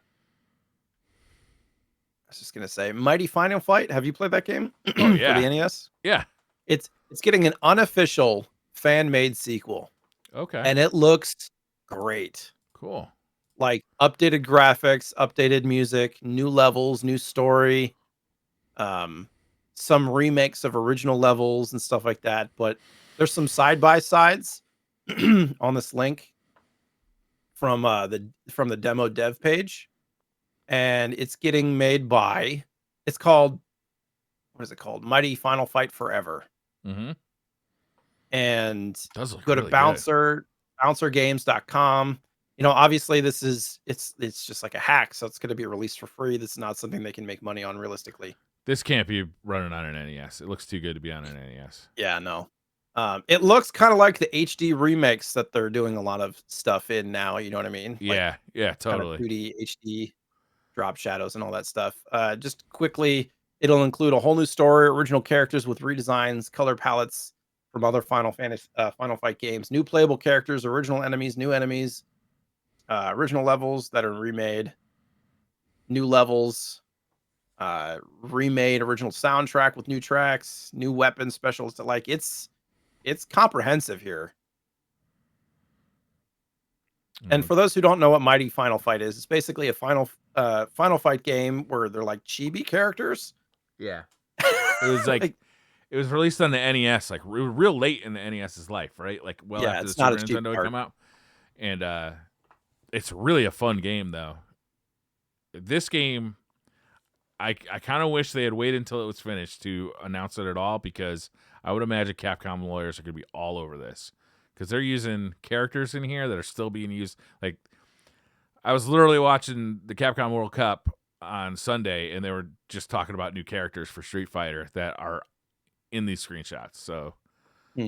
S2: was just gonna say, Mighty Final Fight. Have you played that game
S1: Oh
S2: for the
S1: yeah,
S2: NES?
S1: yeah.
S2: It's getting an unofficial fan made sequel,
S1: Okay,
S2: and it looks great.
S1: cool.
S2: Like updated graphics, updated music, new levels, new story, um, some remakes of original levels and stuff like that. But there's some side by sides on this link from the demo dev page, and it's getting made by. It's called what is it called? Mighty Final Fight Forever.
S1: Mm-hmm.
S2: And
S1: Does look
S2: go to
S1: really good.
S2: bouncergames.com. Obviously this is it's just like a hack, so it's going to be released for free. This is not something they can make money on realistically.
S1: This can't be running on an NES. It looks too good to be on an NES.
S2: Yeah, no. It looks kind of like the HD remakes that they're doing a lot of stuff in now. You know what I mean? Like
S1: Yeah, yeah,
S2: kind of
S1: totally.
S2: 2D HD drop shadows and all that stuff. Just quickly, it'll include a whole new story, original characters with redesigns, color palettes from other Final Fight games, new playable characters, original enemies, new enemies, original levels that are remade, new levels, remade original soundtrack with new tracks, new weapons, specials. Like it's comprehensive here. And
S1: Mm,
S2: for those who don't know what Mighty Final Fight is, it's basically a Final Fight game where they're like chibi characters.
S1: yeah. It was like
S2: Like,
S1: it was released on the NES, like real late in the NES's life, right? Like well
S2: yeah,
S1: after the
S2: it's not
S1: Super
S2: a cheap
S1: Nintendo had
S2: art.
S1: come out, and it's really a fun game though. This game, I kind of wish they had waited until it was finished to announce it at all, because I would imagine Capcom lawyers are going to be all over this, because they're using characters in here that are still being used. Like, I was literally watching the Capcom World Cup on Sunday, and they were just talking about new characters for Street Fighter that are in these screenshots. So
S2: Hmm.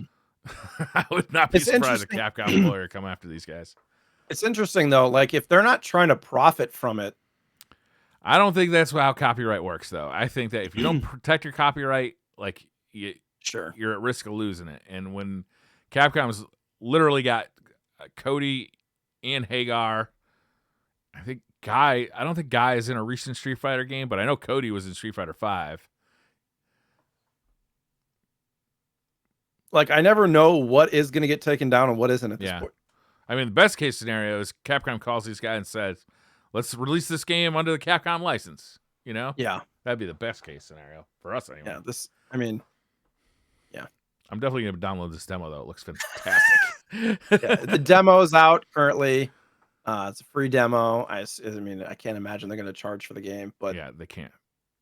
S1: I would not be
S2: It's
S1: surprised if
S2: interesting.
S1: Capcom's lawyer come after these guys.
S2: It's interesting though. Like if they're not trying to profit from it,
S1: I don't think that's how copyright works, though. I think that if you don't protect your copyright, like
S2: sure.
S1: you're at risk of losing it. And when Capcom's literally got Cody and Hagar, I don't think Guy is in a recent Street Fighter game, but I know Cody was in Street Fighter 5.
S2: Like, I never know what is going to get taken down and what isn't at this
S1: Yeah.
S2: point.
S1: I mean, the best case scenario is Capcom calls these guys and says, "Let's release this game under the Capcom license." You know,
S2: Yeah.
S1: that'd be the best case scenario for us anyway.
S2: Yeah. I mean, yeah.
S1: I'm definitely gonna download this demo though. It looks fantastic.
S2: Yeah. The demo is out currently. It's a free demo. I mean, I can't imagine they're going to charge for the game, but
S1: Yeah, they can't.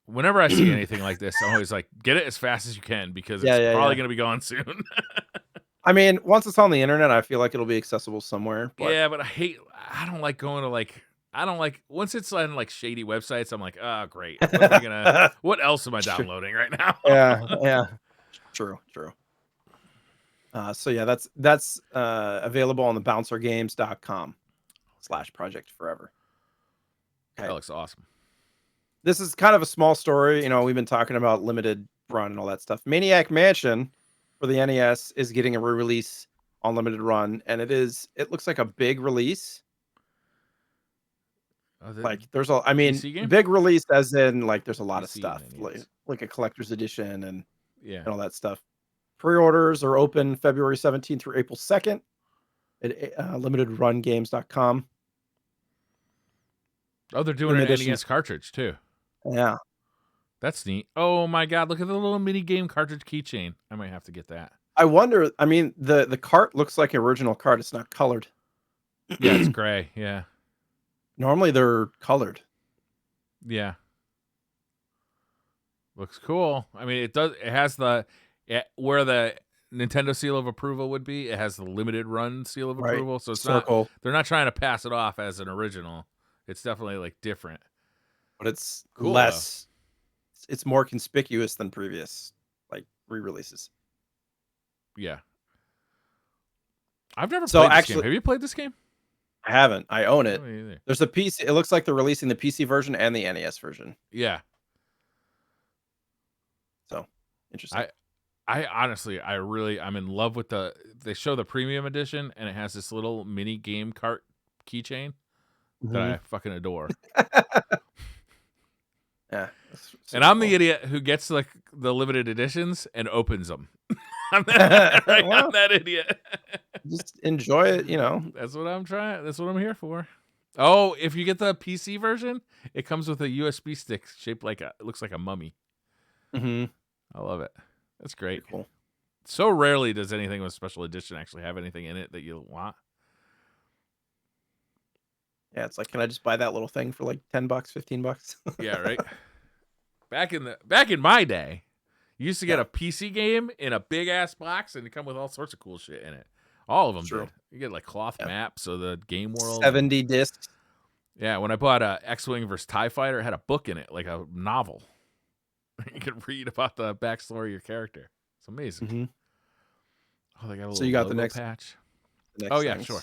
S1: Whenever I see anything like this, I'm always like, get it as fast as you can because it's probably gonna be gone soon.
S2: I mean, once it's on the internet, I feel like it'll be accessible somewhere. But
S1: Yeah, but I don't like going to I don't like once it's on like shady websites. I'm like, oh great. What am I gonna? What else am I downloading right now?
S2: yeah. True. So yeah, that's available on the bouncergames.com/project forever. Okay.
S1: That looks awesome.
S2: This is kind of a small story. You know, we've been talking about limited run and all that stuff. Maniac Mansion for the NES is getting a re-release on limited run, and it looks like a big release. Like there's big release as in like there's a lot of stuff like a collector's edition and all that stuff. Pre-orders are open February 17th through April 2nd at limitedrungames.com.
S1: Oh, they're doing an NES cartridge too.
S2: Yeah.
S1: That's neat. Oh my god, look at the little mini game cartridge keychain. I might have to get that.
S2: I wonder, I mean, the cart looks like an original cart. It's not colored.
S1: Yeah, it's gray. Yeah.
S2: Normally they're colored.
S1: Yeah. Looks cool. I mean, it has where the Nintendo seal of approval would be. It has the limited run seal of approval. So it's not, they're not trying to pass it off as an original. It's definitely like different.
S2: But it's cool, less, it's more conspicuous than previous like re-releases.
S1: Yeah. I've never played this game. Have you played this game?
S2: I haven't. I own it. There's a PC. It looks like they're releasing the PC version and the NES version.
S1: Yeah.
S2: So interesting.
S1: I honestly, I'm in love with they show the premium edition and it has this little mini game cart keychain that I fucking adore.
S2: Yeah.
S1: And I'm the idiot who gets like the limited editions and opens them. I'm that idiot.
S2: Just enjoy it, you know.
S1: That's what I'm trying. That's what I'm here for. Oh, if you get the PC version, it comes with a USB stick shaped like it looks like a mummy.
S2: I
S1: love it. That's great.
S2: Very cool.
S1: So rarely does anything with special edition actually have anything in it that you want.
S2: Yeah, it's like, can I just buy that little thing for like $10, $15?
S1: Yeah, right. Back in my day, you used to get a PC game in a big ass box and it come with all sorts of cool shit in it. All of them did. You get like cloth maps of the game world.
S2: 70 discs.
S1: Yeah, when I bought X-Wing vs. TIE Fighter, it had a book in it, like a novel. You could read about the backstory of your character. It's amazing. Oh, they got a little
S2: so you got the next
S1: patch.
S2: The
S1: next things. Sure.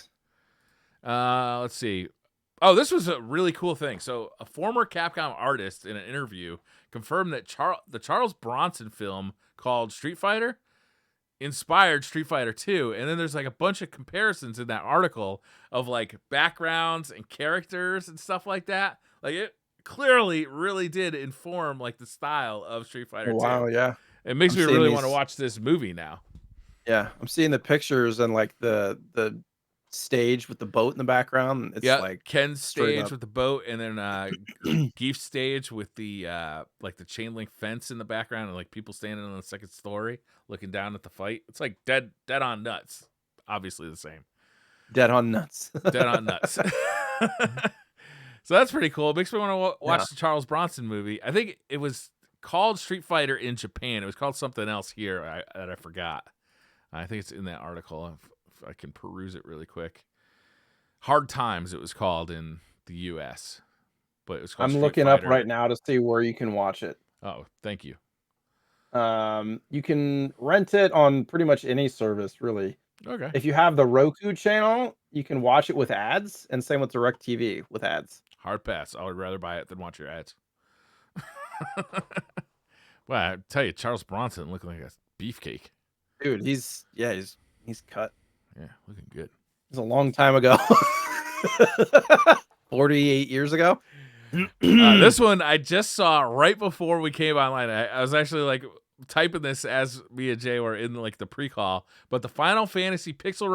S1: Let's see. Oh, this was a really cool thing. So a former Capcom artist in an interview confirmed that the Charles Bronson film called Street Fighter inspired Street Fighter 2. And then there's like a bunch of comparisons in that article of like backgrounds and characters and stuff like that. Like it clearly really did inform like the style of Street Fighter 2.
S2: Wow, yeah.
S1: It makes me really want to watch this movie now.
S2: Yeah, I'm seeing the pictures and like the stage with the boat in the background. It's like
S1: Ken's stage with the boat, and then Geef's stage with the like the chain link fence in the background, and like people standing on the second story looking down at the fight. It's like dead on nuts. Obviously the same.
S2: Dead on nuts.
S1: Dead on nuts. So that's pretty cool. It makes me want to watch the Charles Bronson movie. I think it was called Street Fighter in Japan. It was called something else here that I forgot. I think it's in that article. If I can peruse it really quick. Hard Times it was called in the US. But it was called
S2: I'm looking up right now to see where you can watch it.
S1: Oh, thank you.
S2: You can rent it on pretty much any service, really.
S1: Okay.
S2: If you have the Roku channel, you can watch it with ads, and same with DirecTV with ads.
S1: Hard pass. I would rather buy it than watch your ads. Well, I tell you, Charles Bronson looking like a beefcake.
S2: Dude, he's cut.
S1: Yeah, looking good.
S2: It's a long time ago. 48 years ago.
S1: This one I just saw right before we came online. I was actually like typing this as me and Jay were in like the pre-call, but the Final Fantasy Pixel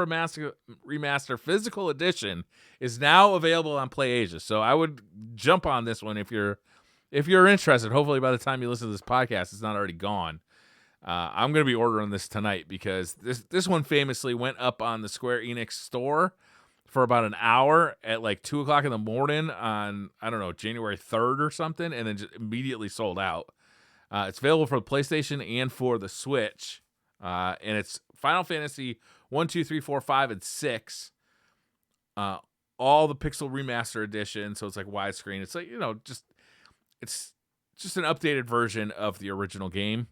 S1: Remaster Physical Edition is now available on PlayAsia. So I would jump on this one if you're interested. Hopefully by the time you listen to this podcast, it's not already gone. I'm gonna be ordering this tonight because this one famously went up on the Square Enix store for about an hour at like 2:00 in the morning on, I don't know, January 3rd or something, and then just immediately sold out. It's available for the PlayStation and for the Switch, and it's Final Fantasy 1, 2, 3, 4, 5, and 6. All the Pixel Remaster Edition, so it's like widescreen. It's like, it's just an updated version of the original game,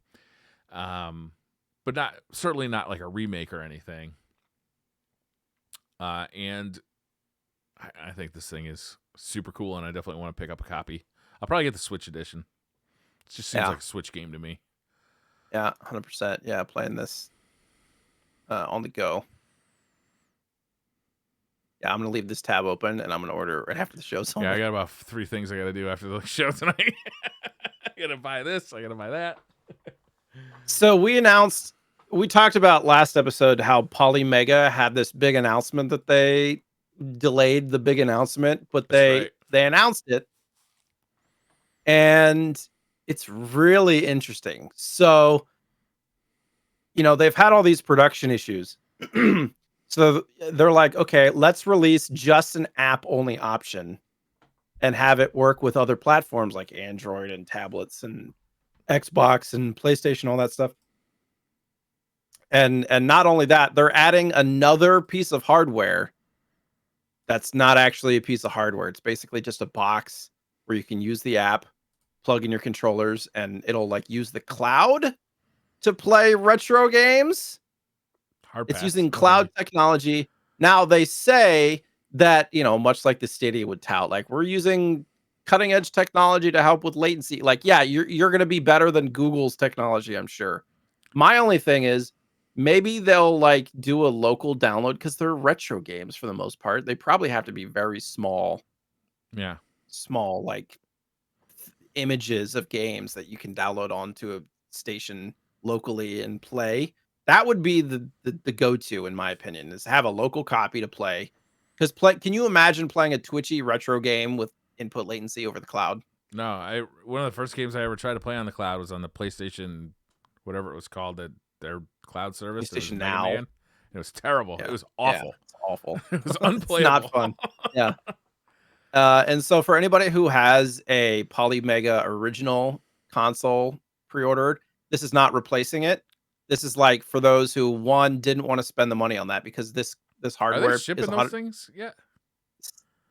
S1: but certainly not like a remake or anything. And I think this thing is super cool, and I definitely want to pick up a copy. I'll probably get the Switch edition. It just seems like a Switch game to me.
S2: Yeah, 100%. Yeah, playing this on the go. Yeah, I'm gonna leave this tab open, and I'm gonna order it right after the show's over.
S1: Yeah, I got about 3 things I got to do after the show tonight. I got to buy this. I got to buy that.
S2: So we talked about last episode how PolyMega had this big announcement that they delayed the big announcement, but they announced it, and it's really interesting. So, they've had all these production issues. So they're like, okay, let's release just an app-only option and have it work with other platforms like Android and tablets and Xbox and PlayStation, all that stuff. And not only that, they're adding another piece of hardware that's not actually a piece of hardware. It's basically just a box where you can use the app, plug in your controllers, and it'll like use the cloud to play retro games. It's using cloud technology. Now they say that, much like the Stadia would tout, like, we're using cutting edge technology to help with latency. Like, yeah, you're going to be better than Google's technology, I'm sure. My only thing is maybe they'll like do a local download because they're retro games for the most part. They probably have to be very small.
S1: Yeah.
S2: Small, like images of games that you can download onto a station locally and play. That would be the go-to, in my opinion, is have a local copy to play. Because can you imagine playing a twitchy retro game with input latency over the cloud?
S1: No, one of the first games I ever tried to play on the cloud was on the PlayStation, whatever it was called, their cloud service.
S2: PlayStation Now.
S1: It was terrible. Yeah. It was awful.
S2: Yeah, it's awful.
S1: It was unplayable.
S2: It's not fun. Yeah. And so for anybody who has a PolyMega original console pre-ordered, this is not replacing it. This is like for those who didn't want to spend the money on that, because this hardware
S1: are they shipping those things yet?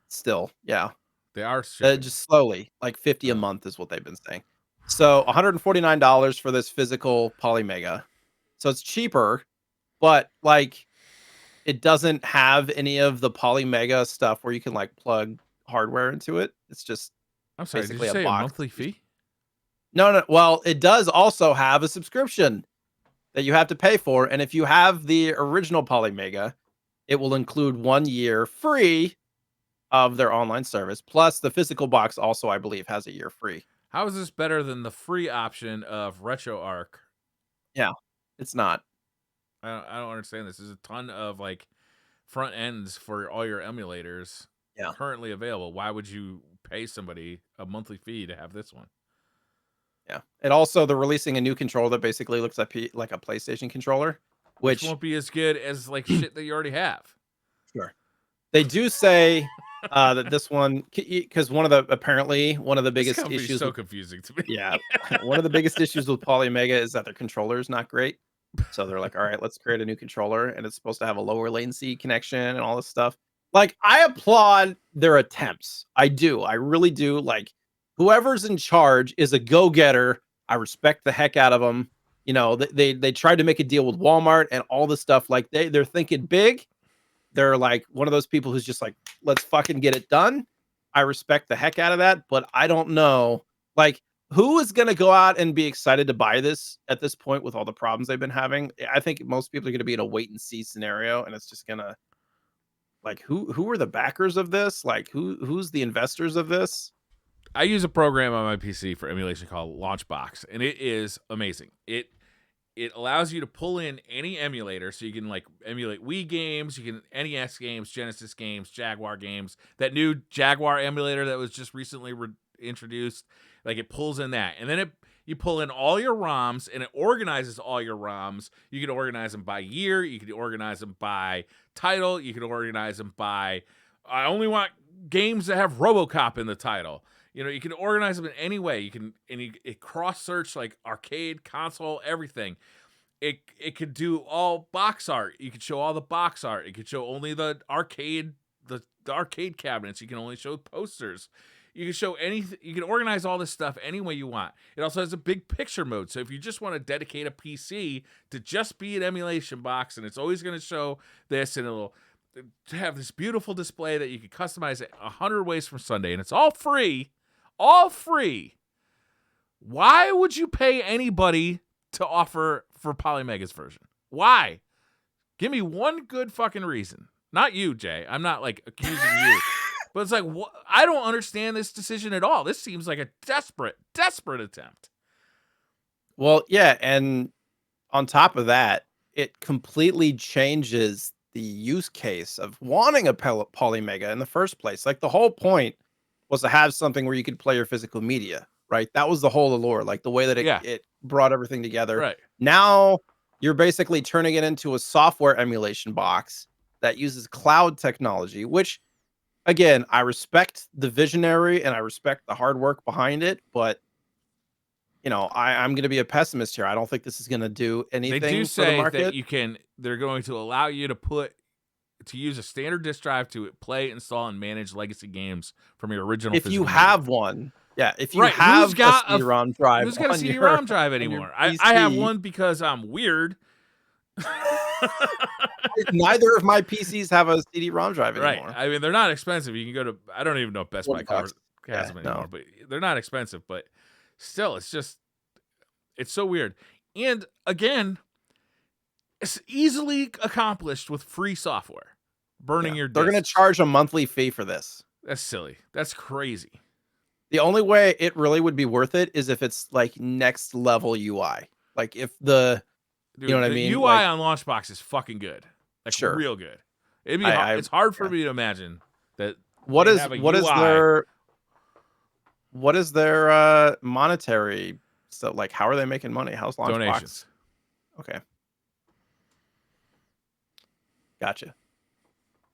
S2: Still, yeah,
S1: they are shipping.
S2: Just slowly, like 50 a month is what they've been saying. So $149 for this physical PolyMega. So it's cheaper, but like it doesn't have any of the PolyMega stuff where you can like plug hardware into it. It's just
S1: basically did you say a monthly fee?
S2: No. Well, it does also have a subscription that you have to pay for, and if you have the original PolyMega, it will include 1 year free of their online service. Plus, the physical box also, I believe, has a year free.
S1: How is this better than the free option of RetroArch?
S2: Yeah, it's not.
S1: I don't understand this. There's a ton of like front ends for all your emulators currently available. Why would you pay somebody a monthly fee to have this one?
S2: Yeah. And also, they're releasing a new controller that basically looks like a PlayStation controller, which
S1: won't be as good as like shit that you already have.
S2: Sure. They do say that this one, because one of the biggest issues.
S1: So confusing to me.
S2: Yeah. One of the biggest issues with PolyMega is that their controller is not great. So they're like, all right, let's create a new controller, and it's supposed to have a lower latency connection and all this stuff. Like, I applaud their attempts. I do. I really do. Like, whoever's in charge is a go-getter. I respect the heck out of them. They tried to make a deal with Walmart and all this stuff. Like, they're thinking big. They're like one of those people who's just like, let's fucking get it done. I respect the heck out of that, but I don't know. Like, who is going to go out and be excited to buy this at this point with all the problems they've been having? I think most people are going to be in a wait and see scenario, and it's just going to, like, who are the backers of this? Like, who's the investors of this?
S1: I use a program on my PC for emulation called Launchbox, and it is amazing. It allows you to pull in any emulator, so you can like emulate Wii games, you can NES games, Genesis games, Jaguar games. That new Jaguar emulator that was just recently introduced, like it pulls in that, and then you pull in all your ROMs, and it organizes all your ROMs. You can organize them by year, you can organize them by title, you can organize them by I only want games that have RoboCop in the title. You know, you can organize them in any way. You can it cross search like arcade, console, everything. It could do all box art. You could show all the box art. It could show only the arcade arcade cabinets. You can only show posters. You can show anything. You can organize all this stuff any way you want. It also has a big picture mode. So if you just want to dedicate a PC to just be an emulation box, and it's always going to show this, and it'll have this beautiful display that you can customize it 100 ways from Sunday, and it's all free. All free. Why would you pay anybody to offer for PolyMega's version? Why? Give me one good fucking reason. Not you, Jay. I'm not like accusing you. But it's like, I don't understand this decision at all. This seems like a desperate attempt.
S2: Well, yeah, and on top of that, it completely changes the use case of wanting a PolyMega in the first place. Like the whole point was to have something where you could play your physical media, right? That was the whole allure, like the way that it brought everything together.
S1: Right.
S2: Now you're basically turning it into a software emulation box that uses cloud technology, which, again, I respect the visionary and I respect the hard work behind it, but you know, I'm going to be a pessimist here. I don't think this is going to do anything
S1: they do
S2: for the
S1: say
S2: market.
S1: that they're going to allow you to use a standard disk drive to play, install, and manage legacy games from your original.
S2: If you have one, yeah. If you have
S1: who's got
S2: a CD-ROM drive,
S1: who's got a CD-ROM drive anymore? I have one because I'm weird.
S2: Neither of my PCs have a CD-ROM drive anymore.
S1: Right. I mean, they're not expensive. You can go to, I don't even know if Best Buy has them anymore, but they're not expensive. But still, it's so weird. And again, it's easily accomplished with free software. Burning your disks.
S2: They're going to charge a monthly fee for this.
S1: That's silly. That's crazy.
S2: The only way it really would be worth it is if it's like next level UI. Like if you know what I mean?
S1: UI like, on Launchbox is fucking good. Like real good. It'd be it's hard for me to imagine that. What is
S2: their monetary stuff? Like how are they making money? How's Launchbox?
S1: Donations.
S2: Okay. Gotcha.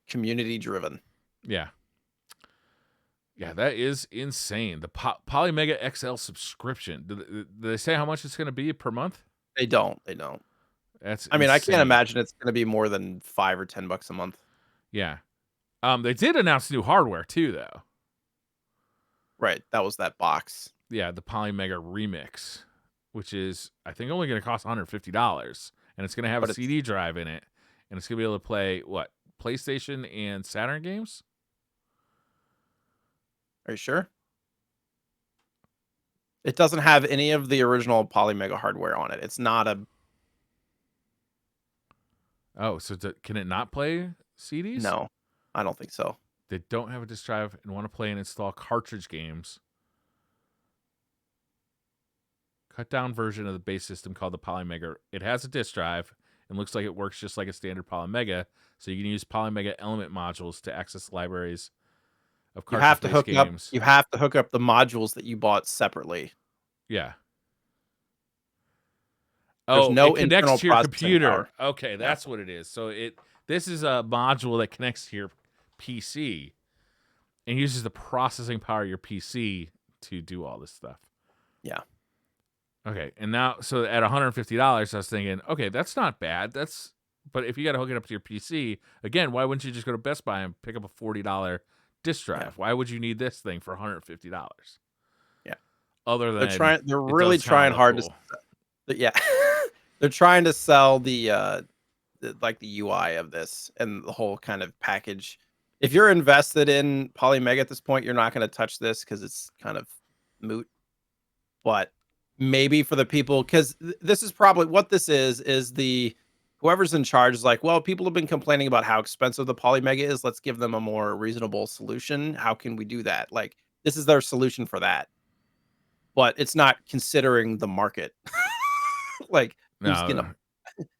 S2: Community driven.
S1: Yeah. Yeah, that is insane. The PolyMega XL subscription. Do they say how much it's going to be per month?
S2: They don't.
S1: That's
S2: I mean,
S1: insane.
S2: I can't imagine it's going to be more than $5 or $10 a month.
S1: Yeah. They did announce new hardware too, though.
S2: Right. That was that box.
S1: Yeah, the PolyMega Remix, which is, I think, only going to cost $150. And it's going to have a CD drive in it. And it's going to be able to play, what, PlayStation and Saturn games?
S2: Are you sure? It doesn't have any of the original PolyMega hardware on it. It's not a...
S1: Oh, so can it not play CDs?
S2: No, I don't think so.
S1: They don't have a disk drive and want to play and install cartridge games. Cut down version of the base system called the PolyMega. It has a disk drive and looks like it works just like a standard PolyMega. So you can use PolyMega element modules to access libraries of cartridge-based games.
S2: You have to hook up the modules that you bought separately.
S1: Yeah.
S2: There's no
S1: it connects to your computer.
S2: Power.
S1: Okay, that's what it is. So this is a module that connects to your PC and uses the processing power of your PC to do all this stuff.
S2: Yeah.
S1: Okay, and now, so at $150, I was thinking, okay, that's not bad. But if you got to hook it up to your PC, again, why wouldn't you just go to Best Buy and pick up a $40 disk drive? Yeah. Why would you need this thing for $150?
S2: Yeah.
S1: Other than
S2: they're really trying hard to. Yeah, they're trying to sell the UI of this and the whole kind of package. If you're invested in PolyMega at this point, you're not going to touch this because it's kind of moot. But maybe for the people, because this is probably what this is the whoever's in charge is like, well, people have been complaining about how expensive the PolyMega is. Let's give them a more reasonable solution. How can we do that? Like, this is their solution for that. But it's not considering the market. Like, who's
S1: No,
S2: gonna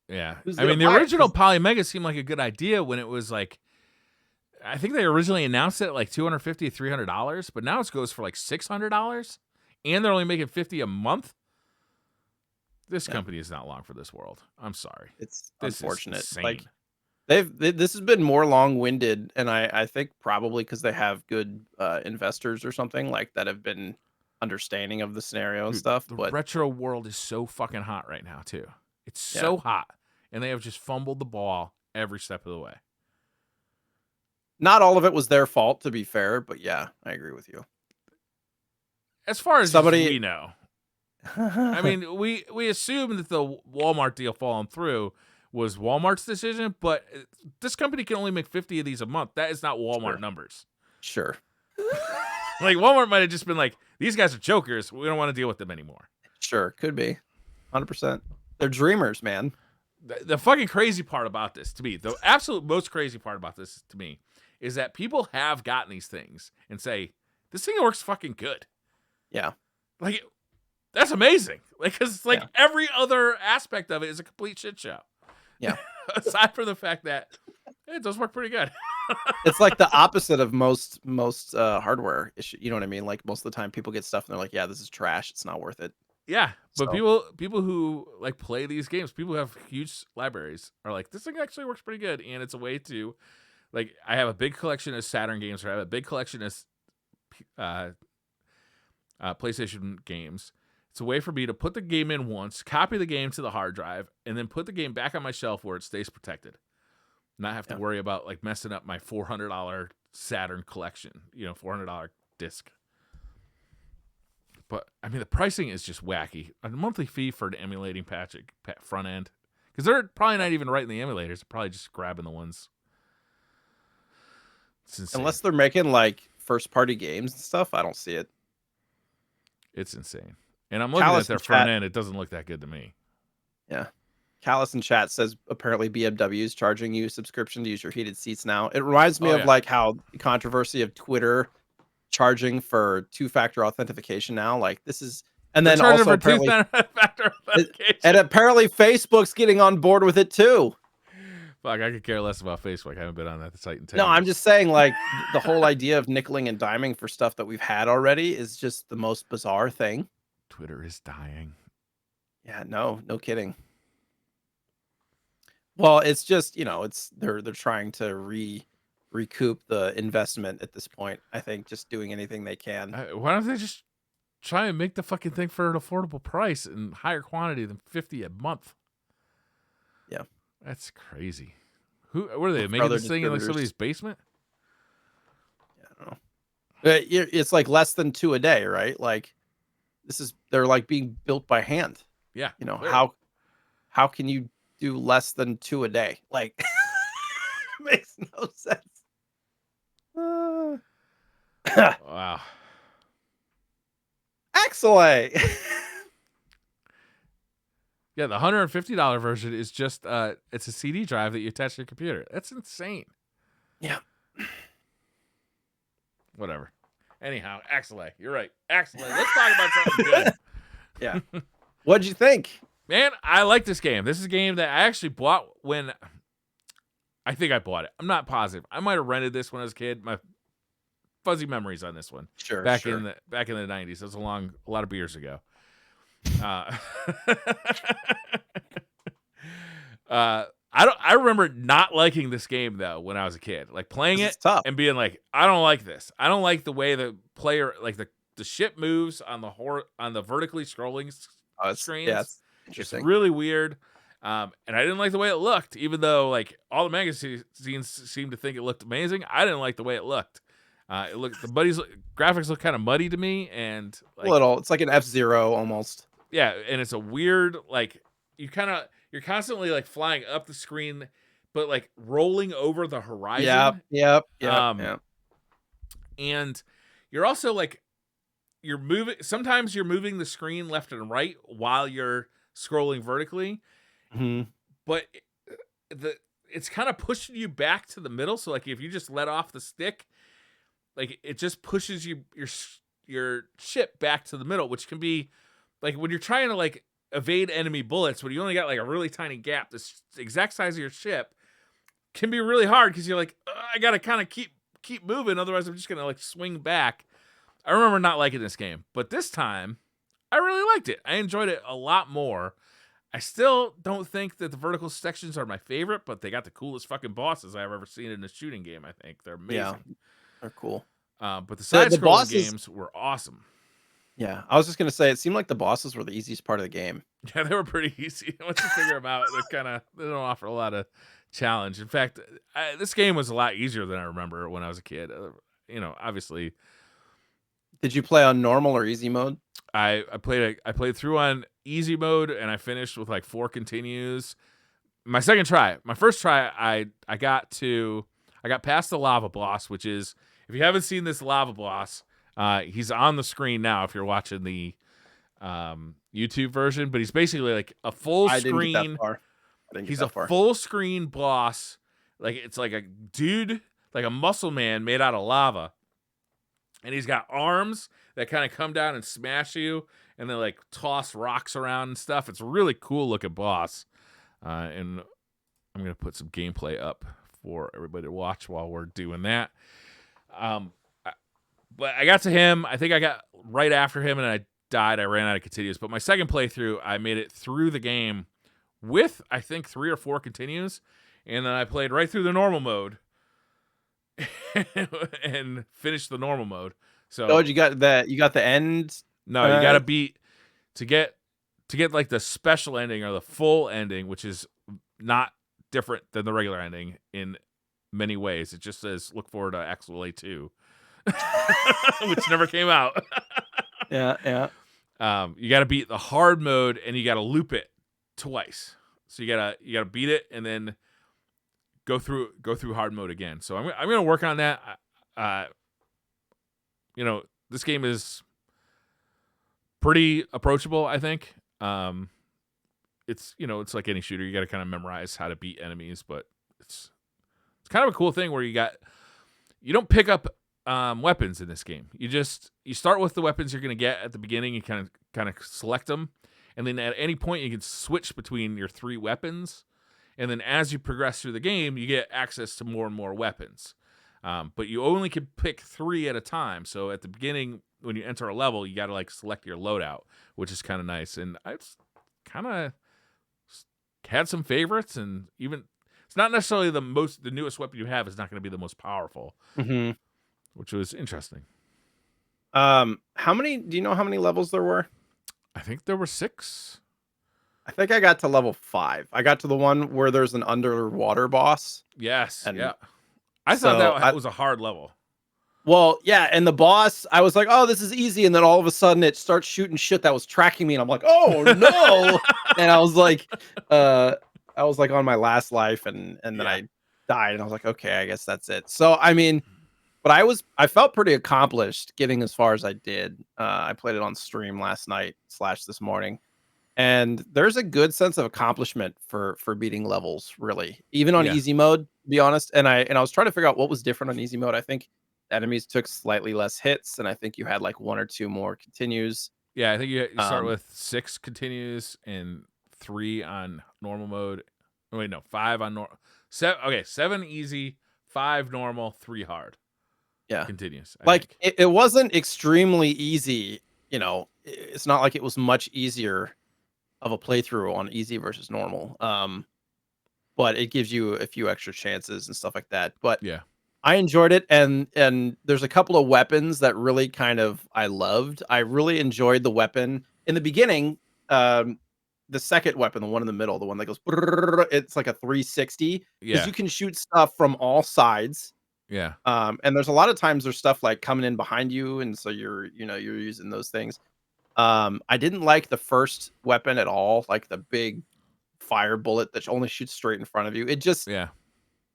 S1: yeah.
S2: who's
S1: I
S2: gonna
S1: mean, the
S2: buy it?
S1: original
S2: 'Cause
S1: PolyMega seemed like a good idea when it was like, I think they originally announced it at like $250 to $300, but now it goes for like $600, and they're only making 50 a month. This
S2: yeah,
S1: company is not long for this world. I'm sorry.
S2: it's
S1: This is
S2: unfortunate.
S1: insane.
S2: Like, this has been more long-winded, and I think probably because they have good, investors or something, like, that have been understanding of the scenario and
S1: Dude,
S2: stuff,
S1: the
S2: but
S1: retro world is so fucking hot right now, too. It's
S2: yeah.
S1: so hot, and they have just fumbled the ball every step of the way.
S2: Not all of it was their fault, to be fair, but yeah, I agree with you.
S1: As far as just
S2: Somebody
S1: we know. I mean, we assume that the Walmart deal falling through was Walmart's decision, but this company can only make 50 of these a month. That is not Walmart
S2: Sure,
S1: numbers.
S2: sure.
S1: Like, Walmart might have just been like, these guys are chokers. We don't want to deal with them anymore.
S2: Sure, could be. 100%. They're dreamers, man.
S1: The fucking crazy part about this, to me, the absolute most crazy part about this, to me, is that people have gotten these things and say, this thing works fucking good.
S2: Yeah,
S1: Like, that's amazing. Like, because it's like
S2: yeah,
S1: every other aspect of it is a complete shit show.
S2: yeah.
S1: Aside from the fact that it does work pretty good.
S2: It's like the opposite of most, hardware issue, you know what I mean? Like, most of the time people get stuff and they're like, "Yeah, this is trash, it's not worth it."
S1: Yeah, but
S2: So,
S1: people who like play these games, people who have huge libraries, are like, this thing actually works pretty good, and it's a way to, like, I have a big collection of Saturn games, or I have a big collection of uh, PlayStation games. It's a way for me to put the game in once, copy the game to the hard drive, and then put the game back on my shelf where it stays protected. Not have to
S2: yeah.
S1: worry about like messing up my $400 Saturn collection, $400 disc. But I mean, the pricing is just wacky. A monthly fee for an emulating front end, because they're probably not even writing the emulators. They're probably just grabbing the ones. It's insane.
S2: Unless they're making, like, first-party games and stuff, I don't see it.
S1: It's insane. And I'm looking
S2: Callus
S1: at their
S2: in
S1: front
S2: chat
S1: end. It doesn't look that good to me.
S2: Yeah. Callus in chat says, apparently BMW is charging you a subscription to use your heated seats now. It reminds me
S1: Oh,
S2: of,
S1: yeah.
S2: like, how the controversy of Twitter charging for two-factor authentication now, like, this is and
S1: They're
S2: then
S1: charging
S2: also
S1: for
S2: apparently
S1: two-factor authentication.
S2: and apparently Facebook's getting on board with it too.
S1: Fuck, I could care less about Facebook. I haven't been on that site in 10
S2: No, I'm
S1: years.
S2: just saying, like, the whole idea of nickeling and diming for stuff that we've had already is just the most bizarre thing.
S1: Twitter is dying.
S2: Yeah, no kidding. Well, it's just, it's they're trying to recoup the investment at this point. I think just doing anything they can.
S1: Why don't they just try and make the fucking thing for an affordable price and higher quantity than 50 a month?
S2: Yeah.
S1: That's crazy. What are they
S2: Look for
S1: making
S2: other
S1: this thing in like
S2: distributors.
S1: somebody's basement?
S2: Yeah, I don't know. It's like less than 2 a day, right? Like, they're like being built by hand.
S1: Yeah.
S2: How can you do less than 2 a day? Like, makes no sense.
S1: Wow.
S2: Axelay.
S1: Yeah, the $150 version is just it's a CD drive that you attach to your computer. That's insane.
S2: Yeah.
S1: Whatever. Anyhow, Axelay. You're right. Axelay. Let's talk about something good.
S2: Yeah. What'd you think?
S1: Man, I like this game. This is a game that I actually bought when I think I bought it. I'm not positive. I might have rented this when I was a kid. My fuzzy memories on this one.
S2: Sure.
S1: Back in the 90s. That was a lot of beers ago. I remember not liking this game though when I was a kid. Like playing it
S2: tough.
S1: and being like, I don't like this. I don't like the way the player, like the ship moves on the vertically scrolling screens.
S2: Yeah, it's
S1: It's
S2: interesting.
S1: really weird. And I didn't like the way it looked, even though like all the magazines seemed to think it looked amazing. I didn't like the way it looked. Graphics look kind of muddy to me, and like,
S2: a little. It's like an F-Zero almost.
S1: yeah, and it's a weird, like, you're constantly like flying up the screen, but like rolling over the horizon.
S2: Yep.
S1: And you're also like sometimes you're moving the screen left and right while you're scrolling vertically.
S2: Mm-hmm.
S1: But it's kind of pushing you back to the middle. So like if you just let off the stick, like it just pushes your ship back to the middle, which can be like when you're trying to like evade enemy bullets, when you only got like a really tiny gap, this exact size of your ship can be really hard because you're like, I gotta kind of keep moving, otherwise I'm just gonna like swing back. I remember not liking this game, but this time I really liked it. I enjoyed it a lot more. I still don't think that the vertical sections are my favorite, but they got the coolest fucking bosses I've ever seen in a shooting game. I think they're amazing.
S2: Yeah, they're cool.
S1: But the side-scrolling
S2: bosses,
S1: games were awesome.
S2: yeah, I was just gonna say it seemed like the bosses were the easiest part of the game.
S1: Yeah, they were pretty easy. Once you figure them out, they don't offer a lot of challenge. In fact, this game was a lot easier than I remember when I was a kid. Obviously,
S2: Did you play on normal or easy mode?
S1: I played through on easy mode, and I finished with like 4 continues. My second try, my first try, I got past the lava boss, which is, if you haven't seen this lava boss, he's on the screen now if you're watching the YouTube version, but he's basically like a full
S2: I
S1: screen.
S2: didn't get that far.
S1: He's a full screen boss. Like it's like a dude, like a muscle man made out of lava. And he's got arms that kind of come down and smash you, and then like toss rocks around and stuff. It's a really cool looking boss. And I'm gonna put some gameplay up for everybody to watch while we're doing that. But I got to him. I think I got right after him, and I died. I ran out of continues. But my second playthrough, I made it through the game with, I think, 3 or 4 continues, and then I played right through the normal mode and finished the normal mode. So
S2: you got the end.
S1: No, you got to beat to get like the special ending or the full ending, which is not different than the regular ending in many ways. It just says look forward to Axelay 2, which never came out.
S2: Yeah.
S1: You got to beat the hard mode, and you got to loop it twice. So you gotta beat it and then go through hard mode again. So I'm gonna work on that. This game is pretty approachable, I think. It's like any shooter. You got to kind of memorize how to beat enemies, but it's kind of a cool thing where you don't pick up weapons in this game. You start with the weapons you're gonna get at the beginning. You kind of select them, and then at any point you can switch between your 3 weapons. And then as you progress through the game, you get access to more and more weapons. But you only can pick 3 at a time. So at the beginning, when you enter a level, you got to like select your loadout, which is kind of nice. And I kind of had some favorites, and even it's not necessarily the newest weapon you have is not going to be the most powerful, which was interesting.
S2: Do you know how many levels there were?
S1: I think there were 6.
S2: I think I got to level 5. I got to the one where there's an underwater boss.
S1: Yes. Yeah. I thought that was a hard level.
S2: Well, yeah, and the boss, I was like, oh, this is easy. And then all of a sudden it starts shooting shit that was tracking me. And I'm like, oh no. And I was like on my last life, and then I died, and I was like, okay, I guess that's it. So I mean, but I felt pretty accomplished getting as far as I did. I played it on stream last night / this morning. And there's a good sense of accomplishment for beating levels, really, even on easy mode, to be honest. And I was trying to figure out what was different on easy mode. I think enemies took slightly less hits, and I think you had like 1 or 2 more continues.
S1: Yeah, I think you start with 6 continues and 3 on normal mode. Oh, wait, no, 5 on normal. 7 easy, 5 normal, 3 hard.
S2: Yeah,
S1: continues.
S2: It wasn't extremely easy. It's not like it was much easier of a playthrough on easy versus normal. But it gives you a few extra chances and stuff like that. But
S1: yeah,
S2: I enjoyed it, and there's a couple of weapons that really kind of I loved. I really enjoyed the weapon in the beginning. The second weapon, the one in the middle, the one that goes, it's like a 360 because you can shoot stuff from all sides.
S1: Yeah.
S2: And there's a lot of times there's stuff like coming in behind you, and so you're using those things. I didn't like the first weapon at all, like the big fire bullet that only shoots straight in front of you. It just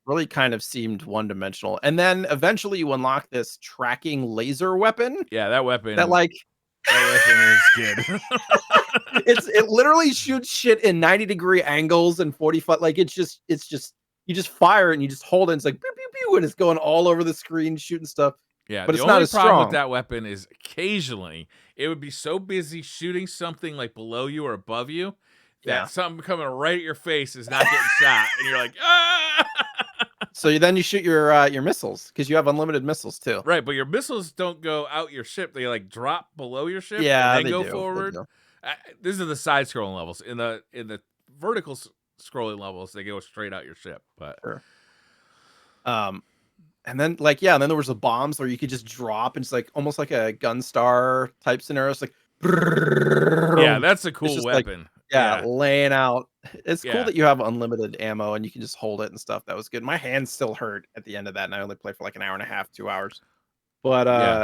S2: really kind of seemed one-dimensional. And then eventually you unlock this tracking laser weapon.
S1: Yeah, that weapon.
S2: That weapon
S1: is good.
S2: it literally shoots shit in 90-degree angles and 40 foot. Like it's just you just fire it and you just hold it. And it's like pew, pew, pew, and it's going all over the screen shooting stuff.
S1: Yeah,
S2: but
S1: the
S2: it's not
S1: only
S2: as
S1: problem with
S2: strong.
S1: that weapon is occasionally it would be so busy shooting something like below you or above you that
S2: Yeah.
S1: something coming right at your face is not getting shot, and you're like, ah!
S2: So then you shoot your missiles because you have unlimited missiles too.
S1: Right, but your missiles don't go out your ship; they like drop below your ship and
S2: Yeah,
S1: then
S2: they
S1: go
S2: do. They
S1: forward.
S2: do.
S1: These are the side scrolling levels. In the vertical scrolling levels, they go straight out your ship. But
S2: Sure. Um, and then like yeah, and then there was the bombs where you could just drop and it's like almost like a Gunstar type scenario. It's like
S1: yeah, that's a
S2: it's
S1: cool
S2: just like
S1: weapon.
S2: yeah,
S1: Yeah,
S2: laying out. It's cool
S1: yeah,
S2: that you have unlimited ammo and you can just hold it and stuff. That was good. My hands still hurt at the end of that, and I only played for like an hour and a half, 2 hours. But
S1: yeah,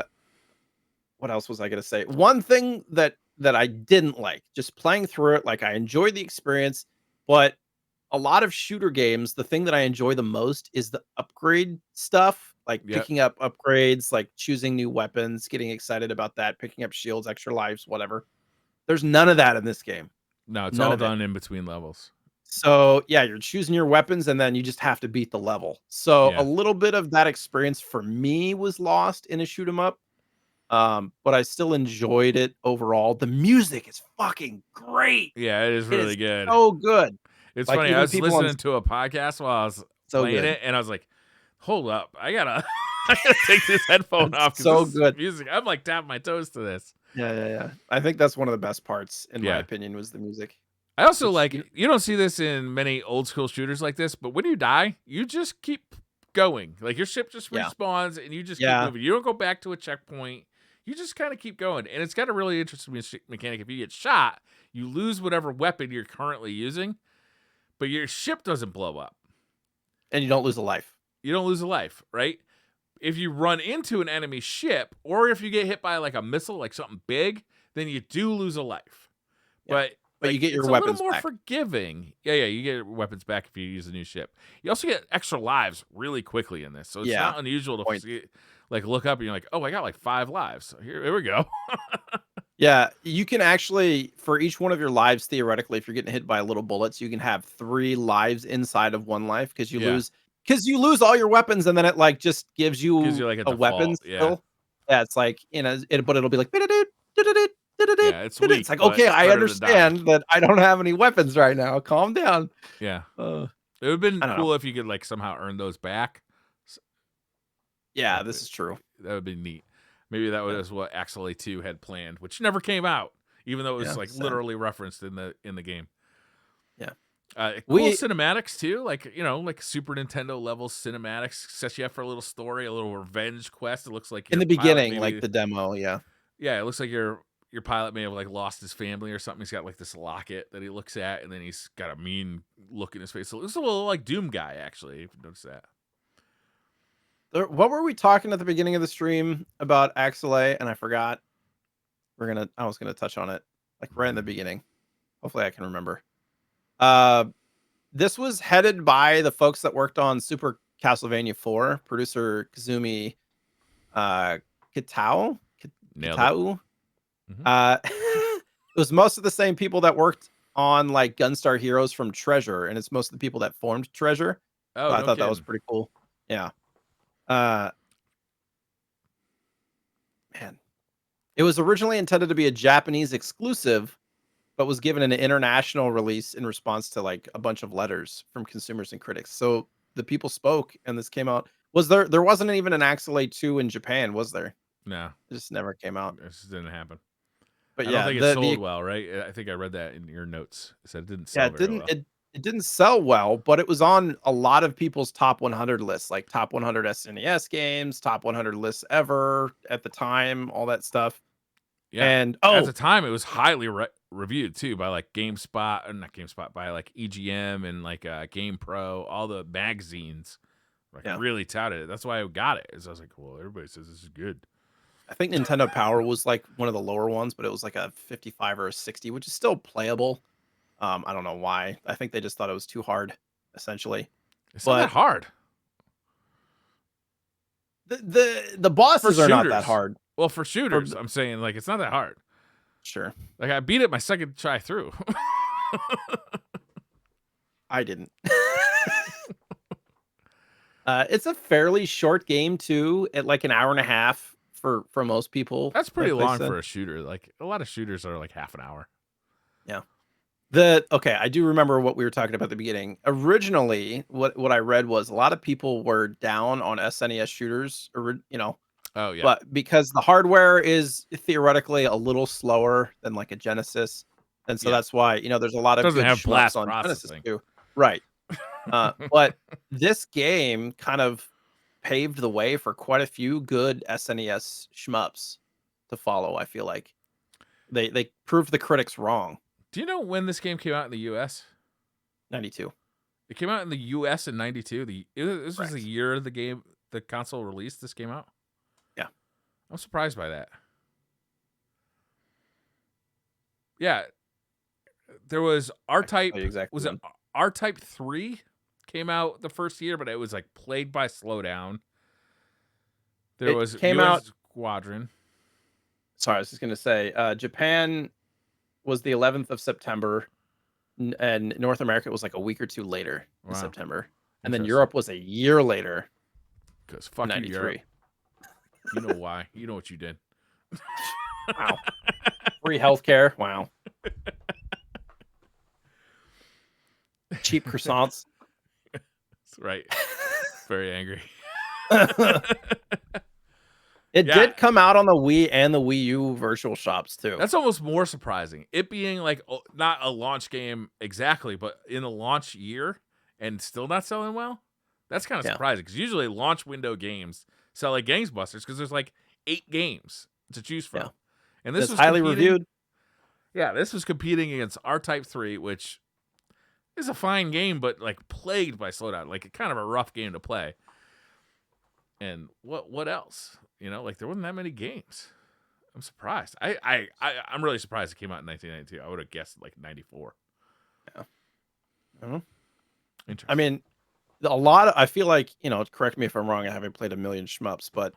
S2: what else was I gonna say? One thing that I didn't like, just playing through it, like I enjoyed the experience, but a lot of shooter games, the thing that I enjoy the most is the upgrade stuff, like
S1: yep.
S2: picking up upgrades, like choosing new weapons, getting excited about that, picking up shields, extra lives, whatever. There's none of that in this game.
S1: No, it's
S2: None
S1: all
S2: of it.
S1: done in between levels.
S2: So, yeah, you're choosing your weapons and then you just have to beat the level. So, a
S1: Yeah,
S2: little bit of that experience for me was lost in a shoot 'em up. But I still enjoyed it overall. The music is fucking great.
S1: yeah, it is
S2: It
S1: really
S2: is
S1: good.
S2: so good.
S1: It's
S2: Like,
S1: funny. I
S2: even
S1: was
S2: people on
S1: listening to a podcast while I was
S2: so
S1: playing
S2: good.
S1: it, and I was like, "Hold up, I gotta, I gotta take this headphone
S2: It's
S1: off because
S2: so
S1: this is
S2: good.
S1: music." I'm like tapping my toes to this.
S2: Yeah, yeah, yeah. I think that's one of the best parts, in my
S1: Yeah.
S2: opinion, was the music,
S1: I also
S2: which you
S1: like you don't see this in many old school shooters like this, but when you die, you just keep going. Like your ship just
S2: yeah,
S1: respawns and you just keep
S2: yeah,
S1: moving. You don't go back to a checkpoint. You just kind of keep going. And it's got a really interesting mechanic. If you get shot, you lose whatever weapon you're currently using, but your ship doesn't blow up.
S2: and you don't lose a life.
S1: You don't lose a life, right? If you run into an enemy ship or if you get hit by like a missile, like something big, then you do lose a life.
S2: Yeah,
S1: But
S2: but you
S1: like
S2: get your
S1: it's a little
S2: weapons
S1: more
S2: back.
S1: forgiving. Yeah, yeah, you get your weapons back if you use a new ship. You also get extra lives really quickly in this, so it's
S2: Yeah,
S1: not unusual
S2: good
S1: to
S2: point.
S1: see, like look up and you're like, oh, I got like 5 lives. So here we go.
S2: Yeah, you can actually for each one of your lives, theoretically, if you're getting hit by little bullets, you can have 3 lives inside of 1 life
S1: Yeah,
S2: because you lose all your weapons and then it, like, just gives
S1: gives
S2: you
S1: you like a
S2: a weapon
S1: default. Yeah,
S2: still. Yeah, it's like, but it'll be like,
S1: yeah, it's
S2: it's
S1: weak,
S2: like,
S1: but
S2: "Okay,
S1: it's
S2: I
S1: better than dying.
S2: understand that I don't have any weapons right now. Calm down."
S1: Yeah,
S2: Uh,
S1: it would have been
S2: I don't know.
S1: cool if you could like somehow earn those back. S-
S2: Yeah,
S1: That
S2: this is true.
S1: that would be neat. Maybe that
S2: Yeah,
S1: was what Axelay 2 had planned, which never came out, even though it was
S2: yeah,
S1: like
S2: sad.
S1: literally referenced in the game.
S2: Yeah.
S1: Cool
S2: We
S1: cinematics too, like like Super Nintendo level cinematics. Sets you up for a little story, a little revenge quest. It looks like
S2: in
S1: your
S2: the
S1: pilot
S2: beginning, like,
S1: maybe,
S2: the demo, yeah.
S1: yeah, it looks like your pilot may have like lost his family or something. He's got like this locket that he looks at, and then he's got a mean look in his face. So it looks a little like Doom guy, actually. If you notice that.
S2: What were we talking at the beginning of the stream about Axelay? And I forgot. I was gonna touch on it, like, right in the beginning. Hopefully, I can remember. Uh, this was headed by the folks that worked on Super Castlevania 4, producer Kazumi, uh, Kitao?
S1: Nailed it.
S2: Kitao?
S1: Hmm.
S2: It was most of the same people that worked on, like, Gunstar Heroes from Treasure, and it's most of the people that formed Treasure,
S1: Oh,
S2: so I
S1: no
S2: thought that was
S1: kidding.
S2: pretty cool. Yeah. Uh, man. It was originally intended to be a Japanese exclusive, but was given an international release in response to, like, a bunch of letters from consumers and critics. So, the people spoke, and this came out. There wasn't even an Axelay 2 in Japan, was there?
S1: No,
S2: It just never came out.
S1: this didn't happen.
S2: But
S1: I don't
S2: yeah,
S1: think it sold well, right? I think I read that in your notes. It said it didn't
S2: yeah,
S1: sell very well.
S2: it didn't sell well, but it was on a lot of people's top 100 lists, like top 100 SNES games, top 100 lists ever at the time, all that stuff.
S1: Yeah.
S2: And
S1: At the time, it was highly reviewed too by like GameSpot, or not GameSpot, by like EGM and like GamePro, all the magazines like
S2: yeah,
S1: really touted it. That's why I got it. Is I was like, well, everybody says this is good.
S2: I think Nintendo Power was like one of the lower ones, but it was like a 55 or a 60, which is still playable. I don't know why. I think they just thought it was too hard, essentially.
S1: It's not that
S2: But
S1: hard
S2: the
S1: for
S2: bosses are not that
S1: shooters.
S2: hard.
S1: Well, for
S2: For
S1: shooters, I'm saying like it's not that hard.
S2: sure,
S1: Like I beat it my second try through.
S2: I didn't. It's a fairly short game too, at like an hour and a half for most people.
S1: That's pretty
S2: Like they
S1: long
S2: said,
S1: for a shooter. Like a lot of shooters are like half an hour.
S2: yeah. Okay, I do remember what we were talking about at the beginning. Originally, what I read was a lot of people were down on SNES shooters, or
S1: Oh yeah,
S2: but because the hardware is theoretically a little slower than like a Genesis, and so
S1: yeah.
S2: that's why there's a lot of
S1: Doesn't
S2: good
S1: have
S2: shmups
S1: blast
S2: on Genesis
S1: processing.
S2: too. Right. But this game kind of paved the way for quite a few good SNES shmups to follow. I feel like they proved the critics wrong.
S1: Do you know when this game came out in the U.S.?
S2: 92.
S1: It came out in the U.S. in '92. This was the
S2: Correct.
S1: year the console released. This came out.
S2: Yeah.
S1: I'm surprised by that. Yeah, there was
S2: I can tell
S1: R-Type.
S2: you exactly
S1: Was it
S2: when.
S1: R-Type 3 came out the first year, but it was like plagued by slowdown. There
S2: It
S1: was
S2: came out.
S1: U.S. Squadron.
S2: Sorry, I was just gonna say, Japan was the 11th of September, and North America was like a week or two later in
S1: Wow,
S2: September, and then
S1: interesting.
S2: Europe was a year later
S1: Because
S2: in
S1: fuck you, Europe.
S2: 93.
S1: You know why? You know what you did.
S2: Wow. Free healthcare. Wow. Cheap croissants.
S1: That's right. Very angry.
S2: It
S1: Yeah,
S2: did come out on the Wii and the Wii U virtual shops too.
S1: that's almost more surprising. It being like not a launch game exactly, but in a launch year and still not selling well. That's kind of
S2: Yeah.
S1: surprising because usually launch window games sell like gangbusters because there's like 8 games to choose
S2: Yeah.
S1: from, and this
S2: It's
S1: was
S2: highly
S1: competing.
S2: reviewed.
S1: Yeah, this was competing against R-Type 3, which is a fine game, but like plagued by slowdown. Like kind of a rough game to play. And what else? Like there wasn't that many games. I'm surprised. I'm really surprised it came out in 1992. I would have guessed like 94.
S2: Yeah. Mhm. I
S1: Interesting.
S2: mean, a lot of I feel like, correct me if I'm wrong, I haven't played a million shmups, but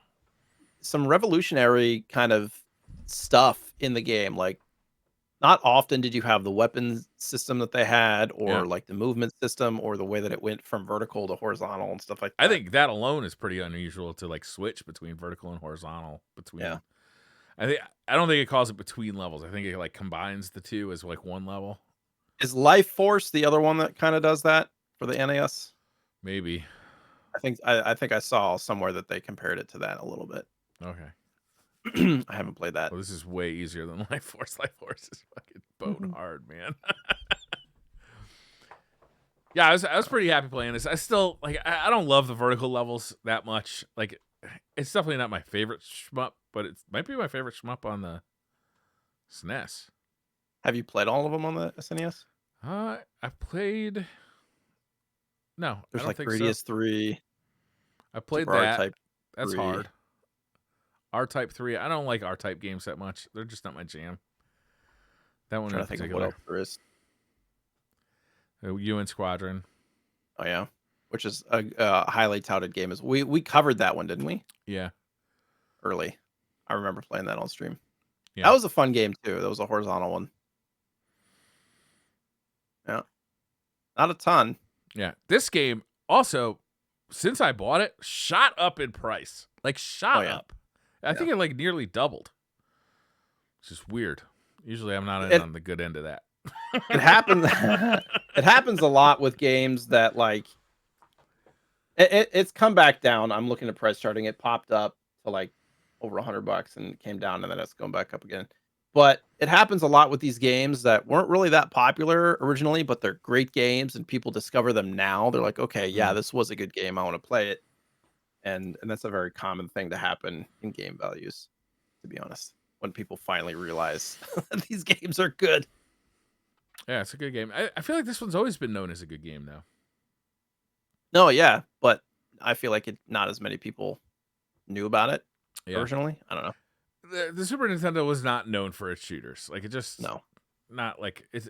S2: some revolutionary kind of stuff in the game. Like, not often did you have the weapons system that they had,
S1: Yeah.
S2: or like the movement system, or the way that it went from vertical to horizontal and stuff like
S1: I
S2: that.
S1: think that alone is pretty unusual to like switch between vertical and horizontal
S2: Yeah.
S1: between. I don't think it calls it between levels. I think it like combines the two as like one level.
S2: Is Life Force the other one that kind of does that for the NES?
S1: Maybe.
S2: I think I saw somewhere that they compared it to that a little bit.
S1: Okay.
S2: I haven't played that.
S1: Well, this is way easier than Life Force. Life Force is fucking bone
S2: Mhm.
S1: hard, man. Yeah, I was pretty happy playing this. I still like I don't love the vertical levels that much. Like it's definitely not my favorite shmup, but it might be my favorite shmup on the SNES.
S2: Have you played all of them on the SNES?
S1: I played no, I
S2: There's
S1: don't
S2: like
S1: think so.
S2: Gradius 3,
S1: I played
S2: Super
S1: that.
S2: R-Type
S1: That's
S2: 3.
S1: hard. R-Type 3. I don't like R-Type games that much. They're just not my jam. That one
S2: Trying
S1: in
S2: to think of what else
S1: particular.
S2: there is.
S1: UN Squadron.
S2: Oh yeah, which is a highly touted game. As we covered that one, didn't we?
S1: Yeah.
S2: Early. I remember playing that on stream. That
S1: Yeah.
S2: was a fun game too. That was a horizontal one. Yeah, not a ton.
S1: Yeah. This game also, since I bought it, shot up in price. Like
S2: Oh
S1: shot
S2: yeah,
S1: up. I
S2: yeah.
S1: think it like nearly doubled. It's just weird. Usually I'm not in
S2: It
S1: on the good end of that.
S2: it happens. It happens a lot with games that like it's come back down. I'm looking at price charting. It popped up to like over $100 and it came down, and then it's going back up again. But it happens a lot with these games that weren't really that popular originally, but they're great games and people discover them now. They're like, okay, yeah,
S1: Mm.
S2: this was a good game. I want to play it. And that's a very common thing to happen in game values, to be honest, when people finally realize that these games are good.
S1: Yeah, it's a good game. I feel like this one's always been known as a good game, though.
S2: No, yeah, but I feel like not as many people knew about it
S1: Yeah.
S2: originally. I don't know.
S1: The Super Nintendo was not known for its shooters. Like, it just,
S2: No.
S1: not like, it's,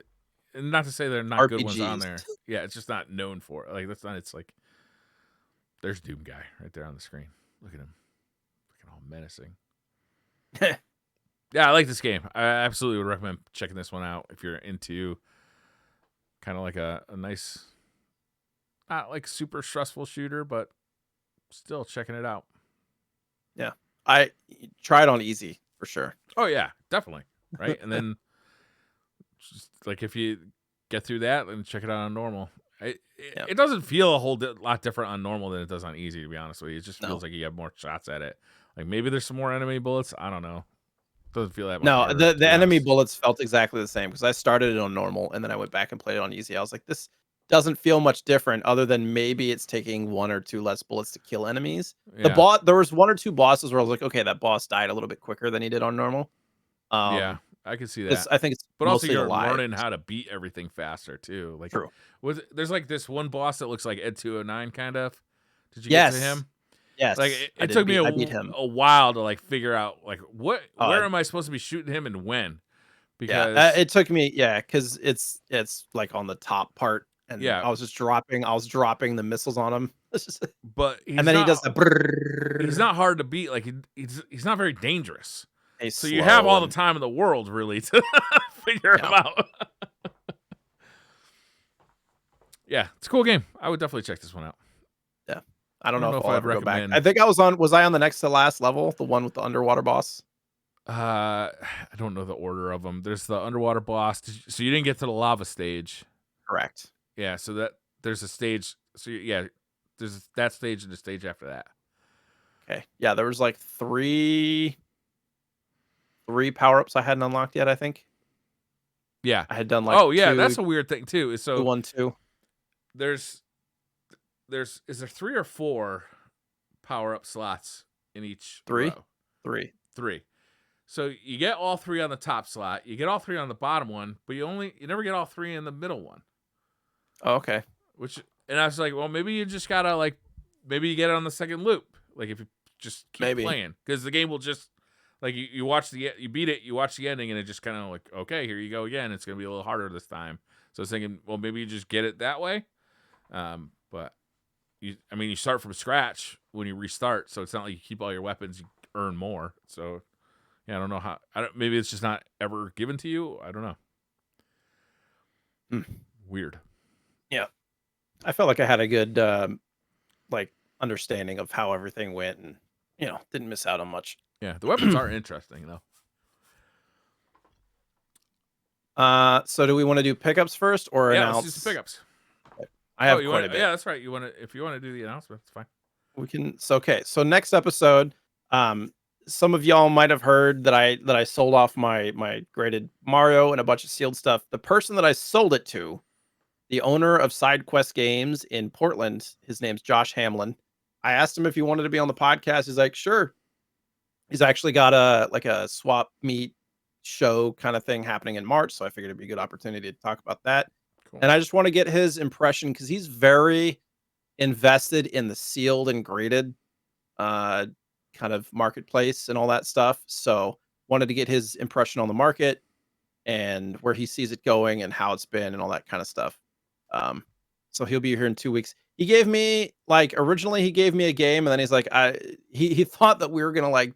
S1: and not to say there are not good ones on
S2: RPGs.
S1: there. Yeah, it's just not known for it. Like, that's not, it's like, there's Doom Guy right there on the screen. Look at him. Looking all menacing. Yeah, I like this game. I absolutely would recommend checking this one out if you're into kind of like a nice, not like super stressful shooter, but still checking it out.
S2: Yeah. I tried on easy for sure.
S1: Oh yeah, definitely. Right, and then just like if you get through that, then check it out on normal.
S2: Yeah.
S1: It doesn't feel a whole lot different on normal than it does on easy. To be honest with you, it just
S2: No.
S1: feels like you have more shots at it. Like maybe there's some more enemy bullets. I don't know. Doesn't feel that much
S2: No,
S1: harder, to
S2: the
S1: be
S2: enemy
S1: honest.
S2: bullets felt exactly the same because I started it on normal and then I went back and played it on easy. I was like, this doesn't feel much different other than maybe it's taking 1 or 2 less bullets to kill enemies.
S1: Yeah,
S2: There was 1 or 2 bosses where I was like, okay, that boss died a little bit quicker than he did on normal.
S1: yeah, I can see
S2: Because
S1: that.
S2: I think it's
S1: But also,
S2: mostly the
S1: you're
S2: lives.
S1: learning how to beat everything faster too. Like,
S2: True.
S1: there's like this one boss that looks like Ed 209 kind of. Did you get to
S2: Yes.
S1: him? Like
S2: Yes.
S1: it took me
S2: I beat him.
S1: a while to like figure out like where
S2: Uh,
S1: am I supposed to be shooting him and when?
S2: yeah,
S1: Because
S2: it took me, yeah, because it's like on the top part, and
S1: yeah,
S2: I was dropping the missiles on him. It's just-
S1: but
S2: and then he does the
S1: he's
S2: brrrr,
S1: not hard to beat. Like he's not very dangerous.
S2: he's
S1: So you have
S2: slow
S1: all the
S2: and
S1: time in the world really to figure him
S2: yeah,
S1: out. Yeah, it's a cool game. I would definitely check this one out.
S2: yeah. I
S1: I
S2: don't
S1: don't
S2: know
S1: know
S2: if
S1: if
S2: I'll
S1: I'd
S2: ever go back.
S1: recommend.
S2: I think was I on the next to last level, the one with the underwater boss?
S1: I don't know the order of them. There's the underwater boss. So you didn't get to the lava stage.
S2: Correct.
S1: Yeah. So that there's a stage. So yeah, there's that stage and the stage after that.
S2: Okay. Yeah, there was like 3 power-ups I hadn't unlocked yet, I think.
S1: Yeah.
S2: I had done like
S1: Oh yeah,
S2: 2,
S1: that's a weird thing too. Is
S2: 2,
S1: so
S2: 1, 2,
S1: there's is there 3 or 4 power up slots in each
S2: 3,
S1: row?
S2: 3.
S1: 3. So you get all 3 on the top slot. You get all 3 on the bottom one, but you never get all 3 in the middle one.
S2: Oh, okay.
S1: Which and I was like, well, maybe you just gotta like maybe you get it on the second loop. Like if you just keep
S2: Maybe.
S1: playing, because the game will just like you watch you beat it, you watch the ending, and it just kind of like okay, here you go again. It's gonna be a little harder this time. So I was thinking, well, maybe you just get it that way. But I mean, you start from scratch when you restart, so it's not like you keep all your weapons. You earn more. So yeah, I don't know how. Maybe it's just not ever given to you. I don't know.
S2: Hmm.
S1: Weird.
S2: Yeah. I felt like I had a good like understanding of how everything went and didn't miss out on much.
S1: Yeah, the weapons are interesting though.
S2: So do we want to do pickups first or
S1: Yeah, let's do some
S2: announce?
S1: pickups.
S2: I have quite a bit.
S1: Yeah, that's right. If you want to do the announcement, it's fine.
S2: We can okay. So next episode, some of y'all might have heard that I sold off my graded Mario and a bunch of sealed stuff. The person that I sold it to, the owner of Side Quest Games in Portland, his name's Josh Hamlin. I asked him if he wanted to be on the podcast. He's like, sure. He's actually got a swap meet show kind of thing happening in March, so I figured it'd be a good opportunity to talk about that.
S1: Cool.
S2: And I just want to get his impression because he's very invested in the sealed and graded kind of marketplace and all that stuff. So wanted to get his impression on the market and where he sees it going and how it's been and all that kind of stuff. So he'll be here in 2 weeks. He gave me originally he gave me a game and then he's like he thought that we were gonna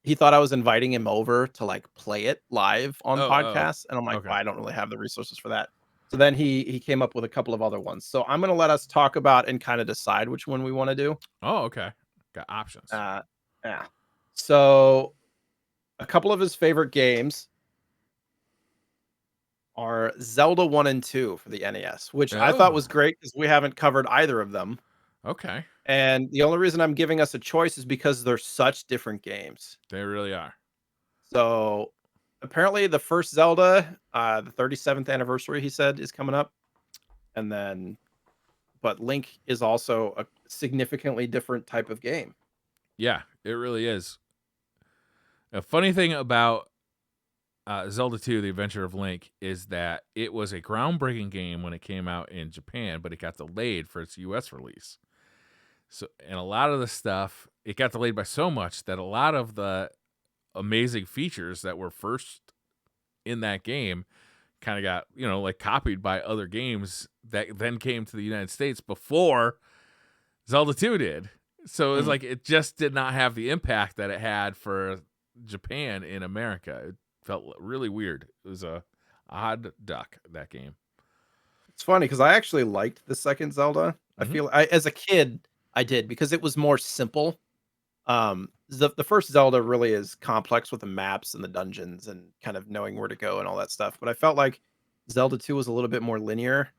S2: he thought I was inviting him over to play it live on
S1: Oh,
S2: podcasts and I'm like,
S1: okay.
S2: well, I don't really have the resources for that. So then he came up with a couple of other ones. So I'm gonna let us talk about and kind of decide which one we want to do.
S1: Oh, okay. Got options.
S2: Yeah. So a couple of his favorite games are Zelda 1 and 2 for the NES, which I thought was
S1: Oh,
S2: great because we haven't covered either of them.
S1: okay.
S2: And the only reason I'm giving us a choice is because they're such different games.
S1: They really are.
S2: So apparently the first Zelda, the 37th anniversary, he said, is coming up. And then, but Link is also a significantly different type of game.
S1: Yeah, it really is. A funny thing about Zelda 2: The Adventure of Link is that it was a groundbreaking game when it came out in Japan, but it got delayed for its US release. So, and a lot of the stuff, it got delayed by so much that a lot of the amazing features that were first in that game kind of got, copied by other games that then came to the United States before Zelda 2 did. So it was like it just did not have the impact that it had for Japan in America. It felt really weird. It was a odd duck, that game.
S2: It's funny because I actually liked the second Zelda. I
S1: Mhm.
S2: feel as a kid, I did because it was more simple. The first Zelda really is complex with the maps and the dungeons and kind of knowing where to go and all that stuff. But I felt like Zelda 2 was a little bit more linear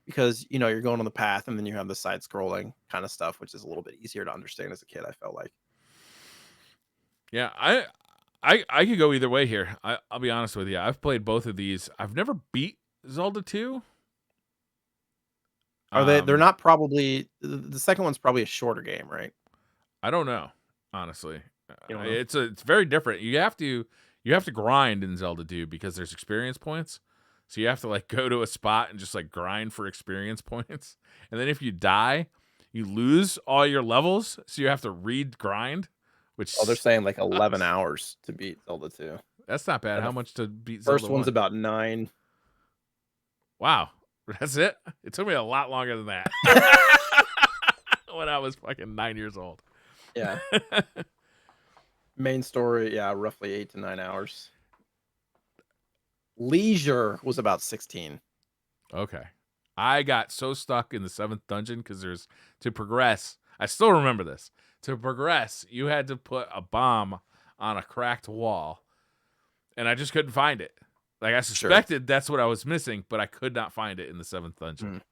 S2: because you're going on the path and then you have the side scrolling kind of stuff, which is a little bit easier to understand as a kid, I felt like.
S1: Yeah, I could go either way here. I'll be honest with you. I've played both of these. I've never beat Zelda 2.
S2: Are they're not probably the second one's probably a shorter game, right?
S1: I don't know, honestly.
S2: You don't know?
S1: It's very different. You have to grind in Zelda 2 because there's experience points. So you have to like go to a spot and just like grind for experience points. And then if you die, you lose all your levels, so you have to grind, which
S2: Oh, they're saying like 11 hours to beat Zelda 2.
S1: that's not bad.
S2: And
S1: How
S2: the
S1: much to beat
S2: first
S1: Zelda
S2: one's
S1: 1?
S2: about 9.
S1: Wow. That's it? It took me a lot longer than that. When I was fucking 9 years old.
S2: Yeah. Main story, yeah, roughly 8 to 9 hours. Leisure was about 16.
S1: Okay. I got so stuck in the 7th dungeon because to progress, I still remember this. To progress, you had to put a bomb on a cracked wall, and I just couldn't find it. Like, I suspected that's what I was missing, but I could not find it in the 7th dungeon.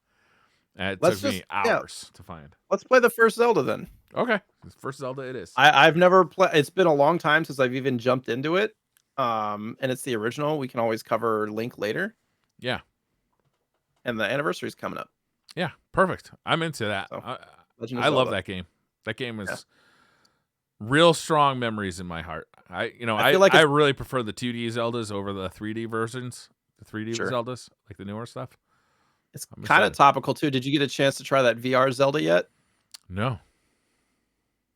S1: And it took me hours to find.
S2: Let's play the first Zelda then.
S1: Okay. First Zelda it is.
S2: I've never played. It's been a long time since I've even jumped into it. And it's the original. We can always cover Link later.
S1: Yeah.
S2: And the anniversary's coming up.
S1: Yeah. Perfect. I'm into that.
S2: So,
S1: I love that game. That game is real strong memories in my heart. I feel like I really prefer the 2D Zeldas over the 3D versions. The 3D Zeldas, like the newer stuff.
S2: It's kind of topical too. Did you get a chance to try that VR Zelda yet?
S1: No.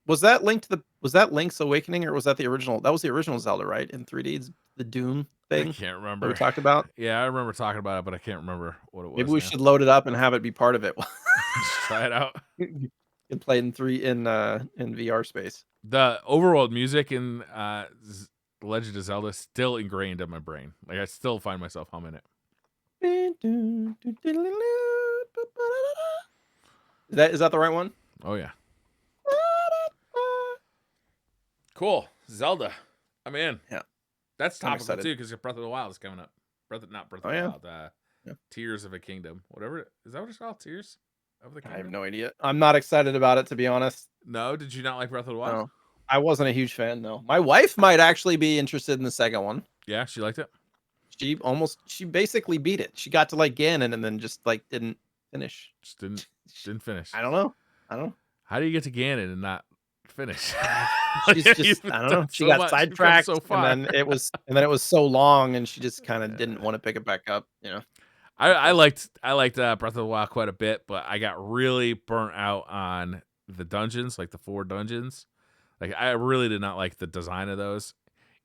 S2: Was that Link's Awakening, or was that the original? That was the original Zelda, right? In 3D, it's the Doom thing.
S1: I can't remember.
S2: That we talked about.
S1: Yeah, I remember talking about it, but I can't remember what it was.
S2: Maybe we should load it up and have it be part of it.
S1: Try it out.
S2: And play in VR space.
S1: The overworld music in Legend of Zelda is still ingrained in my brain. Like, I still find myself humming it.
S2: Is that the right one?
S1: Oh yeah. Cool. Zelda. I'm in.
S2: Yeah.
S1: That's topical too, because Breath of the Wild is coming up. Not Breath of the Wild. Tears of a Kingdom. Whatever. Is that what it's called? Tears of the Kingdom?
S2: I have no idea. I'm not excited about it, to be honest.
S1: No? Did you not like Breath of the Wild?
S2: No. I wasn't a huge fan, no. My wife might actually be interested in the second one.
S1: Yeah, she liked it?
S2: She basically beat it. She got to like Ganon and then just like didn't finish.
S1: Just didn't finish.
S2: I don't know.
S1: How do you get to Ganon and not finish?
S2: She's just I don't know. She got sidetracked and then it was so long and she just kind of didn't want to pick it back up,
S1: I liked Breath of the Wild quite a bit, but I got really burnt out on the dungeons, like the 4 dungeons. Like, I really did not like the design of those,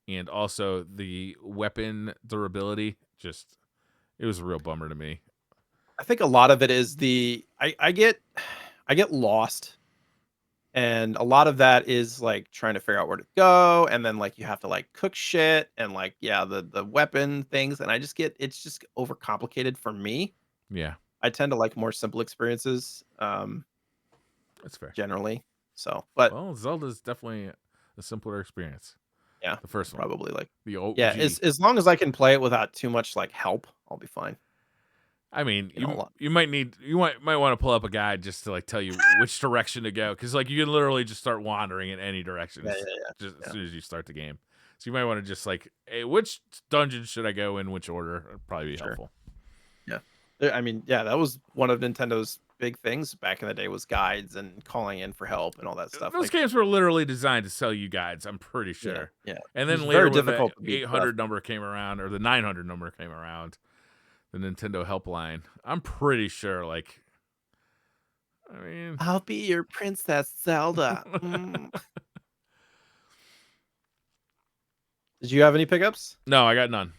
S1: and also the weapon durability. It was a real bummer to me.
S2: I think a lot of it is I get lost, and a lot of that is like trying to figure out where to go, and then like you have to like cook shit and like the weapon things, and it's just overcomplicated for me.
S1: Yeah,
S2: I tend to like more simple experiences.
S1: That's fair.
S2: Generally. So, but
S1: Zelda's definitely a simpler experience.
S2: Yeah,
S1: the first one,
S2: probably like
S1: the OG.
S2: Yeah, as long as I can play it without too much like help, I'll be fine.
S1: I mean, you might want to pull up a guide just to like tell you which direction to go, because like you can literally just start wandering in any direction as soon as you start the game. So you might want to just like, hey, which dungeon should I go in? Which order? It'd probably be helpful.
S2: Yeah, I mean, that was one of Nintendo's big things back in the day, was guides and calling in for help and all that stuff.
S1: Those games were literally designed to sell you guides, I'm pretty sure.
S2: Yeah.
S1: And then later, when the 800 number came around, or the 900 number came around, the Nintendo helpline, I'm pretty sure, like, I mean,
S2: I'll be your Princess Zelda. Did you have any pickups?
S1: No, I got none.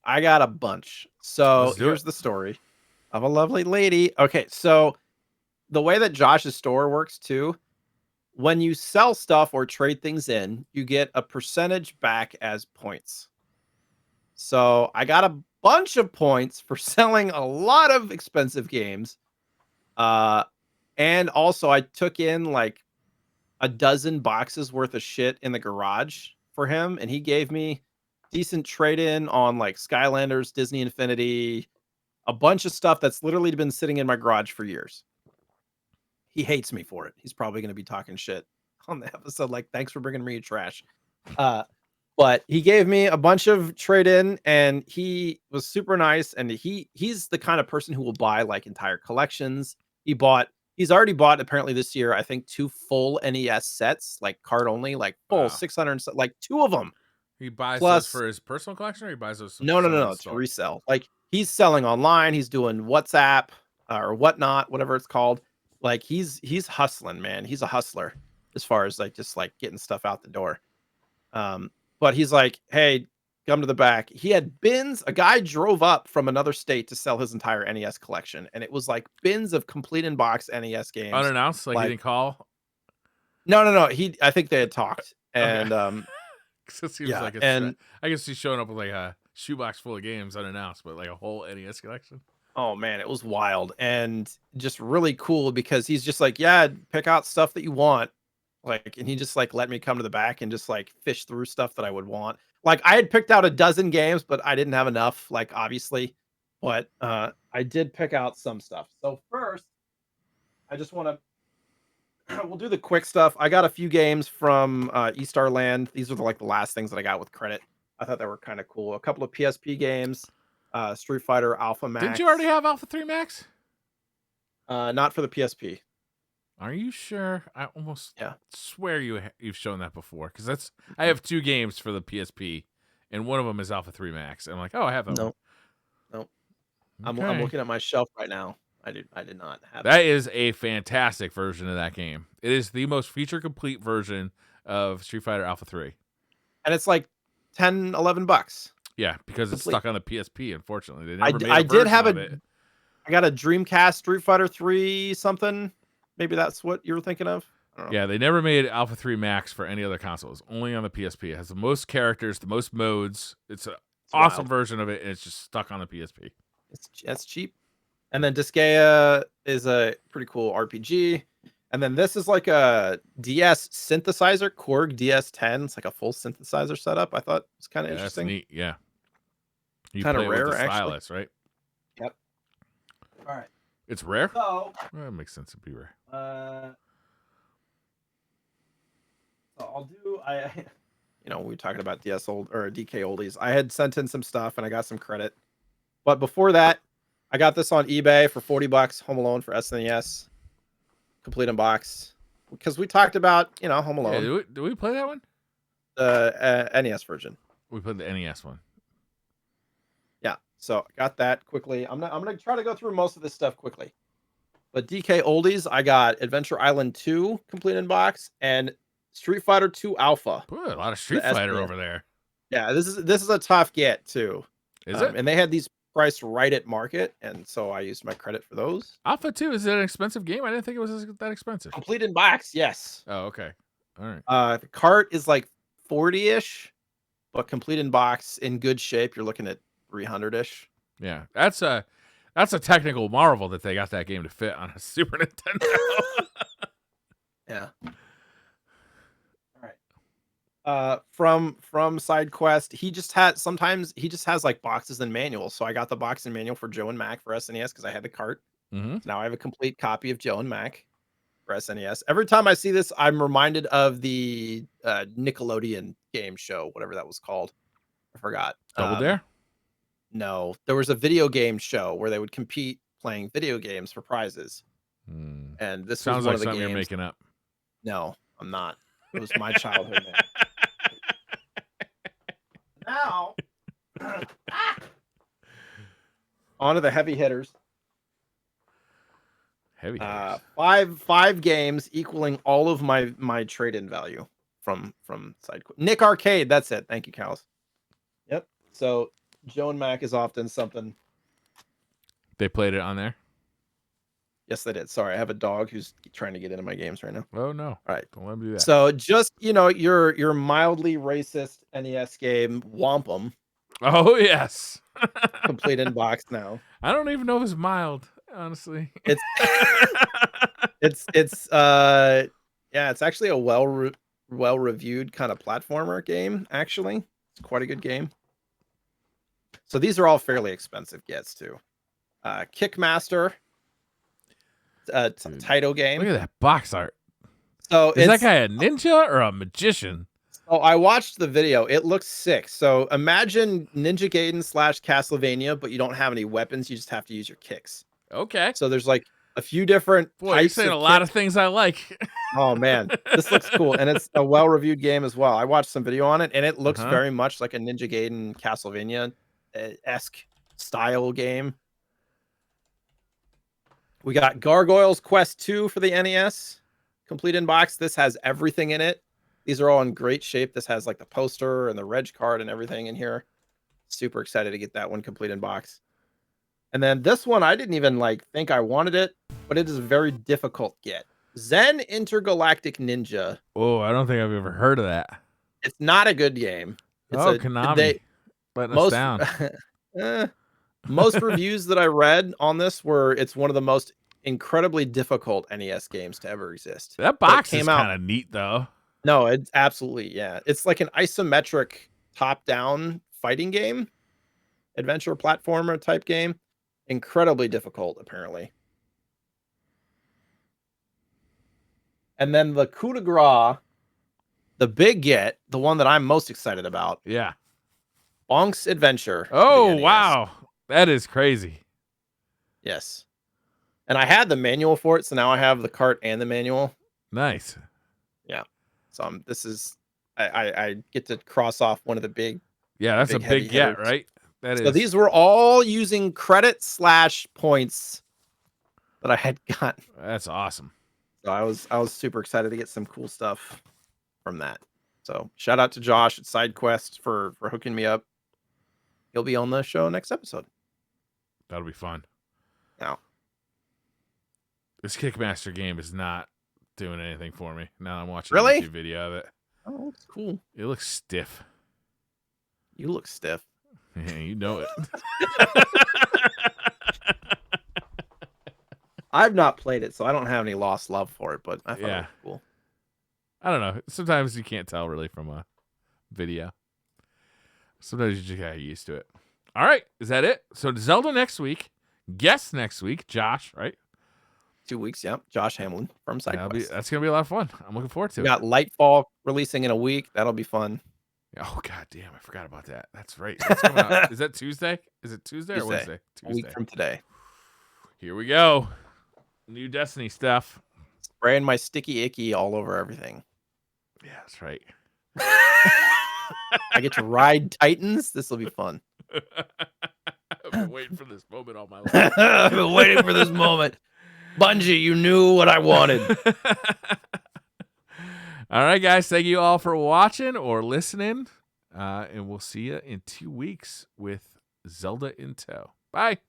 S2: I got a bunch. So here's the story of a lovely lady. Okay, so the way that Josh's store works too, when you sell stuff or trade things in, you get a percentage back as points. So I got a bunch of points for selling a lot of expensive games. And also I took in like a dozen boxes worth of shit in the garage for him, and he gave me decent trade-in on like Skylanders, Disney Infinity, a bunch of stuff that's literally been sitting in my garage for years. He hates me for it. He's probably going to be talking shit on the episode like, thanks for bringing me your trash. But he gave me a bunch of trade-in, and he was super nice, and he's the kind of person who will buy like entire collections. He's already bought apparently this year, I think 2 full NES sets, like card only, like full
S1: Wow.
S2: 600, like 2 of them.
S1: He buys those
S2: Plus
S1: for his personal collection, or he buys those to
S2: no,
S1: sell at the
S2: to
S1: store?
S2: resell. Like he's selling online, he's doing WhatsApp or whatnot, whatever it's called. Like he's hustling, man. He's a hustler as far as like just like getting stuff out the door. But he's like, "Hey, come to the back." He had bins. A guy drove up from another state to sell his entire NES collection, and it was like bins of complete in box NES games.
S1: Unannounced, like he
S2: Like,
S1: didn't call.
S2: no. I think they had talked,
S1: Okay.
S2: and
S1: So it seems
S2: yeah,
S1: like it's.
S2: and
S1: I guess he's showing up with like a shoebox full of games unannounced, but like a whole NES collection.
S2: oh man, it was wild and just really cool because he's just like, yeah, pick out stuff that you want. Like, and he just like let me come to the back and just like fish through stuff that I would want. Like I had picked out a dozen games, but I didn't have enough, like obviously. But I did pick out some stuff. So first, I just want to we'll do the quick stuff. I got a few games from Eastar Land. These are like the last things that I got with credit. I thought they were kind of cool. A couple of PSP games, Street Fighter Alpha
S1: Didn't
S2: Max.
S1: you already have Alpha 3 Max?
S2: Not for the PSP.
S1: Are you sure? I almost
S2: Yeah.
S1: swear you've shown that before, because I have 2 games for the PSP, and one of them is Alpha 3 Max. And I'm like, oh, I have that
S2: No, no.
S1: one.
S2: I'm
S1: Okay.
S2: looking at my shelf right now. I did not have
S1: That is a fantastic version of that game. It is the most feature complete version of Street Fighter Alpha 3.
S2: and it's like 10, $11.
S1: Yeah, because it's
S2: Complete.
S1: stuck on the PSP, unfortunately. They never made
S2: I
S1: a
S2: did
S1: version
S2: have
S1: of it.
S2: I got a Dreamcast Street Fighter 3 something. Maybe that's what you were thinking of. I don't know.
S1: Yeah, they never made Alpha 3 Max for any other consoles, only on the PSP. It has the most characters, the most modes. It's an awesome
S2: Wild.
S1: version of it, and it's just stuck on the PSP.
S2: That's cheap. And then Disgaea is a pretty cool RPG. And then this is like a DS synthesizer, Korg DS10. It's like a full synthesizer setup. I thought it was kind of
S1: Yeah, that's
S2: interesting.
S1: neat. Yeah. You
S2: Kinda
S1: play it with
S2: rare,
S1: the
S2: actually.
S1: stylus, right?
S2: Yep. All right.
S1: It's rare?
S2: So,
S1: Well, that makes sense to be rare.
S2: so I'll do we were talking about DK oldies. I had sent in some stuff and I got some credit. But before that, I got this on eBay for $40, Home Alone for SNES. Complete in box. Because we talked about, Home
S1: Yeah,
S2: Alone.
S1: do we play that one?
S2: The NES version.
S1: We played the NES one.
S2: Yeah. So I got that quickly. I'm gonna try to go through most of this stuff quickly. But DK oldies, I got Adventure Island 2 complete in box and Street Fighter 2 Alpha.
S1: Boy, a lot of Street
S2: The
S1: Fighter
S2: SNES.
S1: over there.
S2: Yeah, this is a tough get too.
S1: Is it?
S2: And they had these priced right at market, and so I used my credit for those.
S1: Alpha 2, is it an expensive game? I didn't think it was that expensive.
S2: Complete in box, yes.
S1: Oh, okay. All right.
S2: The cart is like 40-ish, but complete in box in good shape, you're looking at 300-ish.
S1: Yeah. That's a technical marvel that they got that game to fit on a Super Nintendo.
S2: Yeah. All right. From side quest, he just has like boxes and manuals. So I got the box and manual for Joe and Mac for SNES because I had the cart.
S1: Mm-hmm.
S2: So now I have a complete copy of Joe and Mac for SNES. Every time I see this, I'm reminded of the Nickelodeon game show, whatever that was called. I forgot.
S1: Double Dare?
S2: No, there was a video game show where they would compete playing video games for prizes. And this
S1: Sounds
S2: was
S1: like
S2: one of the
S1: something
S2: games.
S1: you're making up.
S2: No, I'm not. It was my childhood. Man. Now, on to the heavy hitters.
S1: Heavy.
S2: Five games equaling all of my trade-in value from side. Nick Arcade. That's it. Thank you, Callus. Yep. So Joe and Mac is often something.
S1: They played it on there?
S2: Yes, they did. Sorry, I have a dog who's trying to get into my games right now.
S1: Oh no.
S2: All right.
S1: Don't let him do that.
S2: So just your mildly racist NES game, Wampum.
S1: Oh yes.
S2: Complete in box now.
S1: I don't even know if it's mild, honestly.
S2: It's It's actually a well reviewed kind of platformer game. Actually, it's quite a good game. So these are all fairly expensive gets too. Kickmaster, Taito game.
S1: Look at that box art.
S2: So
S1: is that guy a ninja or a magician?
S2: So I watched the video. It looks sick. So imagine Ninja Gaiden / Castlevania, but you don't have any weapons. You just have to use your kicks.
S1: Okay.
S2: So there's like a few different
S1: Boy,
S2: types
S1: you're saying
S2: of
S1: a lot
S2: kicks.
S1: of things I like.
S2: Oh man, this looks cool, and it's a well-reviewed game as well. I watched some video on it, and it looks very much like a Ninja Gaiden Castlevania esque style game. We got Gargoyles Quest 2 for the NES, complete in box. This has everything in it. These are all in great shape. This has like the poster and the reg card and everything in here. Super excited to get that one complete in box. And then this one, I didn't even like think I wanted it, but it is a very difficult get. Zen Intergalactic Ninja.
S1: Oh, I don't think I've ever heard of that.
S2: It's not a good game. It's
S1: Konami letting us down.
S2: Most reviews that I read on this were it's one of the most incredibly difficult NES games to ever exist.
S1: That box is kind of neat, though.
S2: No, it's absolutely, yeah. It's like an isometric top-down fighting game, adventure platformer type game. Incredibly difficult, apparently. And then the coup de grace, the big get, the one that I'm most excited about.
S1: Yeah.
S2: Bonk's Adventure.
S1: Oh, wow. That is crazy.
S2: Yes. And I had the manual for it, so now I have the cart and the manual.
S1: Nice.
S2: Yeah. So this is, I get to cross off one of the big.
S1: Yeah, that's a big get, right?
S2: So these were all using credit / points that I had gotten.
S1: That's awesome.
S2: So I was super excited to get some cool stuff from that. So shout out to Josh at SideQuest for hooking me up. He'll be on the show next episode.
S1: That'll be fun.
S2: Now,
S1: this Kickmaster game is not doing anything for me. Now I'm watching
S2: a
S1: YouTube video of it.
S2: Oh, it's cool.
S1: It looks stiff.
S2: You look stiff.
S1: Yeah, you know it.
S2: I've not played it, so I don't have any lost love for it, but I thought it was cool.
S1: I don't know. Sometimes you can't tell really from a video. Sometimes you just get used to it. All right. Is that it? So Zelda next week. Guest next week. Josh, right?
S2: 2 weeks, yeah. Josh Hamlin from SideQuest.
S1: That's going to be a lot of fun. I'm looking forward to it.
S2: We got Lightfall releasing in a week. That'll be fun.
S1: Oh, god damn. I forgot about that. That's right. That's coming out. Is that Tuesday? Is it Tuesday or Wednesday? Tuesday.
S2: A week from today.
S1: Here we go. New Destiny stuff.
S2: Spraying my sticky icky all over everything.
S1: Yeah, that's right.
S2: I get to ride Titans. This will be fun.
S1: I've been waiting for this moment all my life.
S2: I've been waiting for this moment. Bungie, you knew what I wanted.
S1: All right, guys. Thank you all for watching or listening. And we'll see you in 2 weeks with Zelda in tow. Bye.